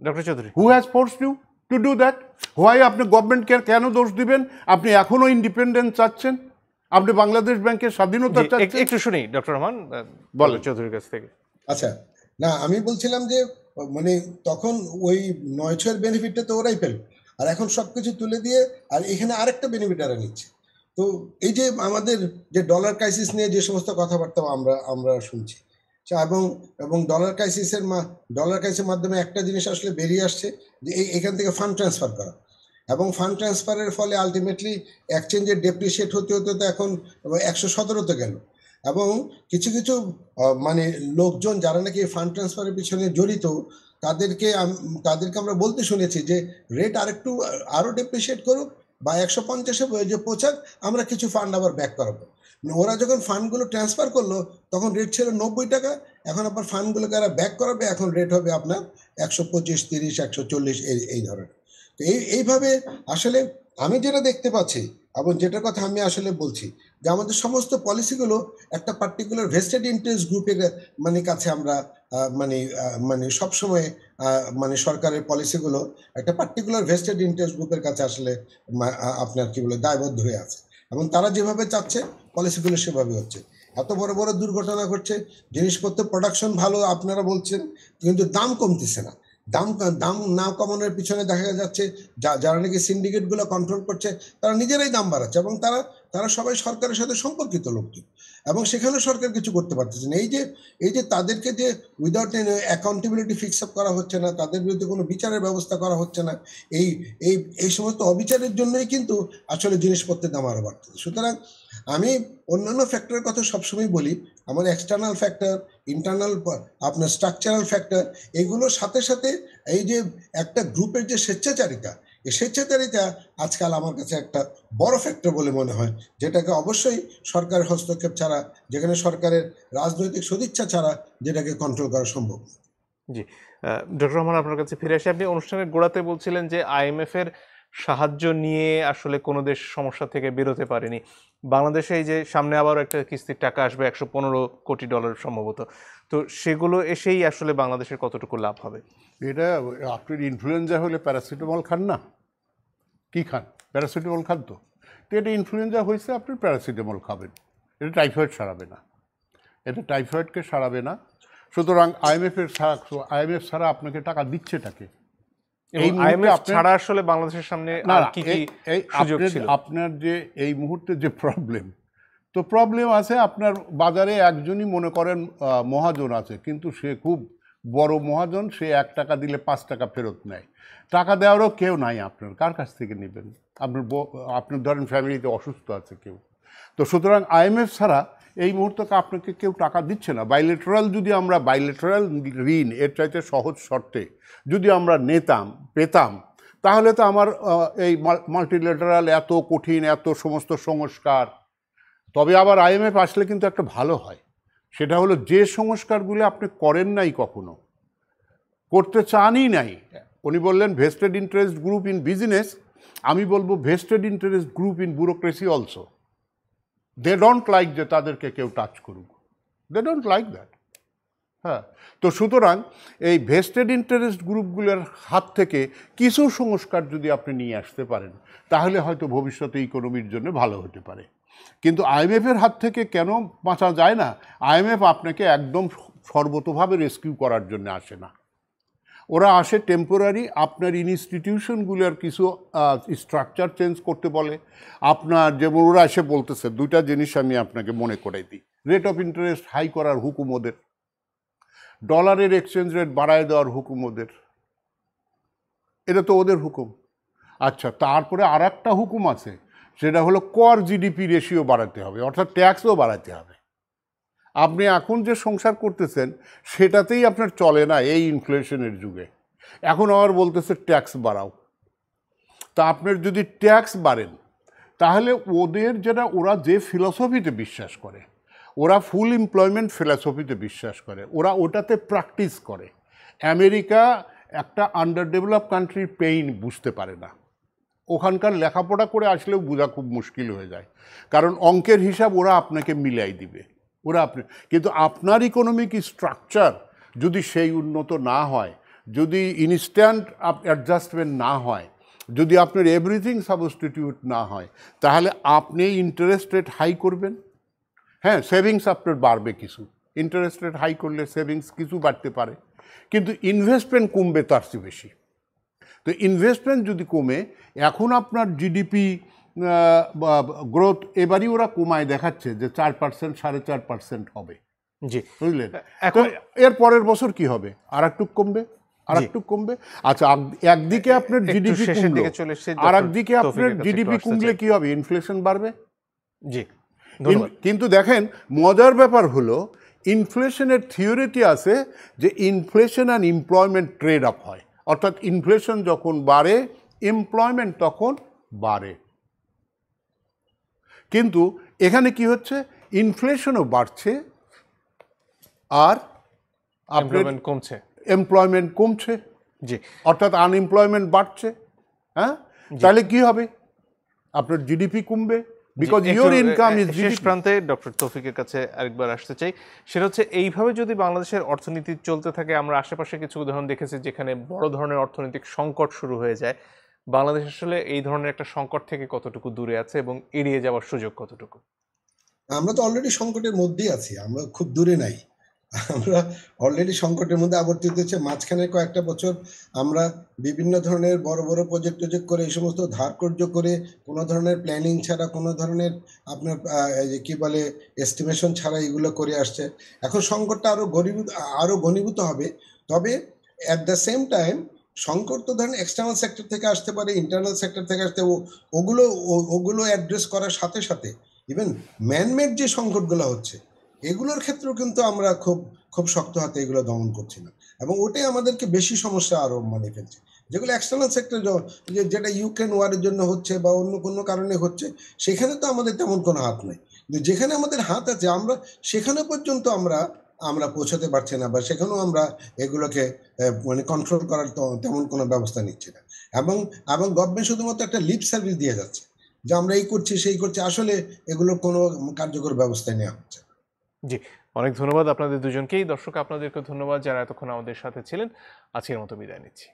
doctor Chowdhury, who has forced you to do that? Why আপনি গভর্নমেন্টকে কেন দোষ দিবেন? আপনি এখনও ইন্ডিপেন্ডেন্স চাচ্ছেন, আপনি বাংলাদেশ ব্যাংকের স্বাধীনতা চাচ্ছেন। একটু শুনি ডক্টর রহমান বলেন চৌধুরীর কাছ থেকে। আচ্ছা, না আমি বলছিলাম যে মানে তখন ওই 9-6 বেনিফিটটা তো ওরাই পেল, আর এখন সবকিছু তুলে দিয়ে আর এখানে আরেকটা বেনিফিট এরা নিচ্ছে। তো এই যে আমাদের যে ডলার ক্রাইসিস নিয়ে যে সমস্ত কথাবার্তা আমরা শুনছি, এবং ডলার ক্রাইসিসের মাধ্যমে একটা জিনিস আসলে বেরিয়ে আসছে যে এখান থেকে ফান্ড ট্রান্সফার করা, এবং ফান্ড ট্রান্সফারের ফলে আলটিমেটলি এক্সচেঞ্জের ডেপ্রিসিয়েট হতে হতে তো এখন 117তে গেল। এবং কিছু কিছু মানে লোকজন যারা নাকি ফান্ড ট্রান্সফারের পিছনে জড়িত, তাদেরকে আমরা বলতে শুনেছি যে রেট আরও ডেপ্রিসিয়েট করুক বা 150-এ যে পৌঁছাক, আমরা কিছু ফান্ড আবার ব্যাক করাবো। ওরা যখন ফান্ডগুলো ট্রান্সফার করলো তখন রেট ছিল 90 টাকা, এখন আবার ফান্ডগুলোকে এরা ব্যাক করাবে, এখন রেট হবে আপনার 125, 30, 140 এই ধরনের। তো এইভাবে আসলে আমি যেটা দেখতে পাচ্ছি এবং যেটার কথা আমি আসলে বলছি যে আমাদের সমস্ত পলিসিগুলো একটা পার্টিকুলার ভেস্টেড ইন্টারেস্ট গ্রুপের কাছে আমরা মানে সবসময় সরকারের পলিসিগুলো একটা পার্টিকুলার ভেস্টেড ইন্টারেস্ট গ্রুপের কাছে আসলে আপনার কি বলে দায়বদ্ধ হয়ে আছে, এবং তারা যেভাবে চাচ্ছে পলিসিগুলো সেভাবে হচ্ছে। এত বড় বড় দুর্ঘটনা ঘটছে, জিনিসপত্র প্রোডাকশন ভালো আপনারা বলছেন, কিন্তু দাম কমতেছে না। দাম না কমানোর পিছনে দেখা যাচ্ছে যারা নাকি সিন্ডিকেটগুলো কন্ট্রোল করছে তারা নিজেরাই দাম বাড়াচ্ছে, এবং তারা সবাই সরকারের সাথে সম্পর্কিত লোকজন, এবং সেখানে সরকার কিছু করতে পারতেছে না। এই যে তাদেরকে যে উইদাউট অ্যাকাউন্টেবিলিটি ফিক্স আপ করা হচ্ছে না, তাদের বিরুদ্ধে কোনো বিচারের ব্যবস্থা করা হচ্ছে না, এই সমস্ত অবিচারের জন্যই কিন্তু আসলে জিনিসপত্রের দাম আরও বাড়তেছে। সুতরাং আমি অন্যান্য ফ্যাক্টরের কথা সবসময় বলি, আমার এক্সটার্নাল ফ্যাক্টর, ইন্টারনাল আপনার স্ট্রাকচারাল ফ্যাক্টর, এগুলোর সাথে সাথে এই যে একটা গ্রুপের যে স্বেচ্ছাচারিতা, এই স্বেচ্ছাচারিতা আজকাল আমার কাছে একটা বড় ফ্যাক্টর বলে মনে হয়, যেটাকে অবশ্যই সরকারের হস্তক্ষেপ ছাড়া, যেখানে সরকারের রাজনৈতিক সদিচ্ছা ছাড়া যেটাকে কন্ট্রোল করা সম্ভব। জি ডক্টর রহমান, আপনার কাছে ফিরে আসি। আপনি অনুষ্ঠানের গোড়াতে বলছিলেন যে আইএমএফ এর সাহায্য নিয়ে আসলে কোনো দেশ সমস্যা থেকে বেরোতে পারেনি। বাংলাদেশে এই যে সামনে আবার একটা কিস্তির টাকা আসবে $115 কোটি সম্ভবত, তো সেগুলো এসেই আসলে বাংলাদেশের কতটুকু লাভ হবে? এটা আপনার ইনফ্লুয়েঞ্জা হলে প্যারাসিটামল খান না? কি খান? প্যারাসিটামল খান তো এটা ইনফ্লুয়েঞ্জা হয়েছে, আপনি প্যারাসিটামল খাবেন, এটা টাইফয়েড সারাবে না, এটা টাইফয়েডকে সারাবে না। সুতরাং আইএমএফ ছাড়া আপনাকে টাকা দিচ্ছে টাকে। এই আইএমএফ ছাড়া আসলে বাংলাদেশের সামনে আর কি সুযোগ ছিল? আপনার যে এই মুহূর্তে যে প্রবলেম আছে, আপনার বাজারে একজনই মনে করেন মহাজন আছে, কিন্তু সে খুব বড় মহাজন, সে 1 টাকা দিলে 5 টাকা ফেরত নেয়। টাকা দেওয়ারও কেউ নাই আপনার, কার কাছ থেকে নেবেন? আপনার ধরেন ফ্যামিলিতে অসুস্থ আছে কেউ, তো সুতরাং আইএমএফ ছাড়া এই মুহূর্তে আপনাকে কেউ টাকা দিচ্ছে না। বাইলেটারাল ঋণ এর চাইতে সহজ শর্তে যদি আমরা পেতাম, তাহলে তো আমার এই মাল্টিলেটারাল এত কঠিন, এত সমস্ত সংস্কার। তবে আবার আইএমএফ আসলে কিন্তু একটা ভালো হয়, সেটা হলো যে সংস্কারগুলো আপনি করেন নাই, কখনো করতে চানই নাই। উনি বললেন vested interest group in business, আমি বলবো vested interest group in bureaucracy also. They don't like যে তাদেরকে কেউ টাচ করুক, দে ডোন্ট লাইক দ্যাট। হ্যাঁ, তো সুতরাং এই ভেস্টেড ইন্টারেস্ট গ্রুপগুলোর হাত থেকে কিছু সংস্কার যদি আপনি নিয়ে আসতে পারেন তাহলে হয়তো ভবিষ্যতে ইকোনমির জন্য ভালো হতে পারে। কিন্তু আইএমএফের হাত থেকে কেন বাঁচা যায় না? আইএমএফ আপনাকে একদম সর্বতোভাবে রেস্কিউ করার জন্য আসে না। ওরা আসে টেম্পোরারি আপনার ইনস্টিটিউশনগুলোর কিছু স্ট্রাকচার চেঞ্জ করতে বলে। আপনার যেমন ওরা এসে বলতেছে দুইটা জিনিস আমি আপনাকে মনে করাই দিই। রেট অফ ইন্টারেস্ট হাই করার হুকুম ওদের, ডলারের এক্সচেঞ্জ রেট বাড়ায় দেওয়ার হুকুম ওদের, এটা তো ওদের হুকুম। আচ্ছা, তারপরে আর একটা হুকুম আছে, সেটা হলো কর জিডিপি রেশিও বাড়াতে হবে, অর্থাৎ ট্যাক্সও বাড়াতে হবে। আপনি এখন যে সংসার করতেছেন সেটাতেই আপনার চলে না এই ইনফ্লেশনের যুগে। এখন আবার বলতেছে ট্যাক্স বাড়াও। তা আপনার যদি ট্যাক্স বাড়েন তাহলে ওদের যেটা, ওরা যে ফিলসফিতে বিশ্বাস করে, ওরা ফুল এমপ্লয়মেন্ট ফিলসফিতে বিশ্বাস করে, ওরা ওটাতে প্র্যাকটিস করে। আমেরিকা একটা আন্ডার ডেভেলপ কান্ট্রির পেইন বুঝতে পারে না। ওখানকার লেখাপড়া করে আসলেও বোঝা খুব মুশকিল হয়ে যায়, কারণ অঙ্কের হিসাব ওরা আপনাকে মিলাই দিবে। ওরা আপনি, কিন্তু আপনার ইকোনমিক স্ট্রাকচার যদি সেই উন্নত না হয়, যদি ইনস্ট্যান্ট অ্যাডজাস্টমেন্ট না হয়, যদি আপনার এভরিথিং সাবস্টিটিউট না হয়, তাহলে আপনি ইন্টারেস্ট রেট হাই করবেন। হ্যাঁ, সেভিংস আপনার বাড়বে কিছু, ইন্টারেস্ট রেট হাই করলে সেভিংস কিছু বাড়তে পারে, কিন্তু ইনভেস্টমেন্ট কমবে তার চেয়ে বেশি। তো ইনভেস্টমেন্ট যদি কমে, এখন আপনার জিডিপি গ্রোথ এবারই ওরা কমায় দেখাচ্ছে যে 4%, 4.5% হবে। জি, বুঝলেন? এখন এর পরের বছর কি হবে? আর একটু কমবে, আর একটু কমবে। আচ্ছা, একদিকে আপনার জিডিপি কমলো, আর একদিকে আপনার জিডিপি কমলে কি হবে? ইনফ্লেশন বাড়বে। জি, কিন্তু দেখেন মজার ব্যাপার হলো, ইনফ্লেশনের থিওরিতে আছে যে inflation and employment trade of হয়, অর্থাৎ ইনফ্লেশন যখন বাড়ে এমপ্লয়মেন্ট তখন বাড়ে। কিন্তু এখানে কি হচ্ছে, ইনফ্লেশনও বাড়ছে আর এমপ্লয়মেন্ট কমছে, এমপ্লয়মেন্ট কমছে। জি, অর্থাৎ আনএমপ্লয়মেন্ট বাড়ছে। হ্যাঁ, তাহলে কি হবে? আপনার জিডিপি কমবে, because your income is GDP. শেষ প্রান্তে ডক্টর তৌফিকের কাছে আরেকবার আসতে চাই, সেটা হচ্ছে এইভাবে যদি বাংলাদেশের অর্থনীতি চলতে থাকে, আমরা আশেপাশে কিছু উদাহরণ দেখেছি যেখানে বড় ধরনের অর্থনৈতিক সংকট শুরু হয়ে যায়। বাংলাদেশ আসলে এই ধরনের একটা সংকট থেকে কতটুকু দূরে আছে এবং এড়িয়ে যাওয়ার সুযোগ কতটুকু? আমরা তো অলরেডি সংকটের মধ্যেই আছি, আমরা খুব দূরে নাই। আমরা অলরেডি সংকটের মধ্যে আবর্তিত হচ্ছে। মাঝখানে কয়েকটা বছর আমরা বিভিন্ন ধরনের বড় বড় প্রজেক্ট করে এই সমস্ত ধার কর্য করে কোনো ধরনের প্ল্যানিং ছাড়া, কোনো ধরনের আপনার কি বলে এস্টিমেশন ছাড়া এগুলো করে আসছে। এখন সংকটটা আরো ঘনীভূত হবে। তবে অ্যাট দ্য সেম টাইম সংকট তো ধরেন এক্সটার্নাল সেক্টর থেকে আসতে পারে, ইন্টারনাল সেক্টর থেকে আসতে, ওগুলো অ্যাড্রেস করার সাথে সাথে ইভেন ম্যানমেড যে সংকটগুলো হচ্ছে এগুলোর ক্ষেত্রেও কিন্তু আমরা খুব শক্ত হাতে এগুলো দমন করছি না, এবং ওটাই আমাদেরকে বেশি সমস্যা আরো মানে ফেলছে। যেগুলো এক্সটার্নাল সেক্টর, যেটা ইউক্রেন ওয়ারের জন্য হচ্ছে বা অন্য কোনো কারণে হচ্ছে, সেখানে তো আমাদের তেমন কোনো হাত নেই। কিন্তু যেখানে আমাদের হাত আছে, আমরা সেখানে পর্যন্ত আমরা পৌঁছাতে পারছি না, বা সেখানেও আমরা এগুলোকে মানে কন্ট্রোল করার তেমন কোনো ব্যবস্থা নিচ্ছি না। এবং গভর্নমেন্ট শুধুমাত্র একটা লিপ সার্ভিস দিয়ে যাচ্ছে যে আমরা এই করছি সেই করছি, আসলে এগুলোর কোনো কার্যকর ব্যবস্থা নেওয়া হচ্ছে। জি, অনেক ধন্যবাদ আপনাদের দুজনকেই। দর্শক, আপনাদেরকে ধন্যবাদ যারা এতক্ষণ আমাদের সাথে ছিলেন। আজকের মতো বিদায় নিচ্ছি।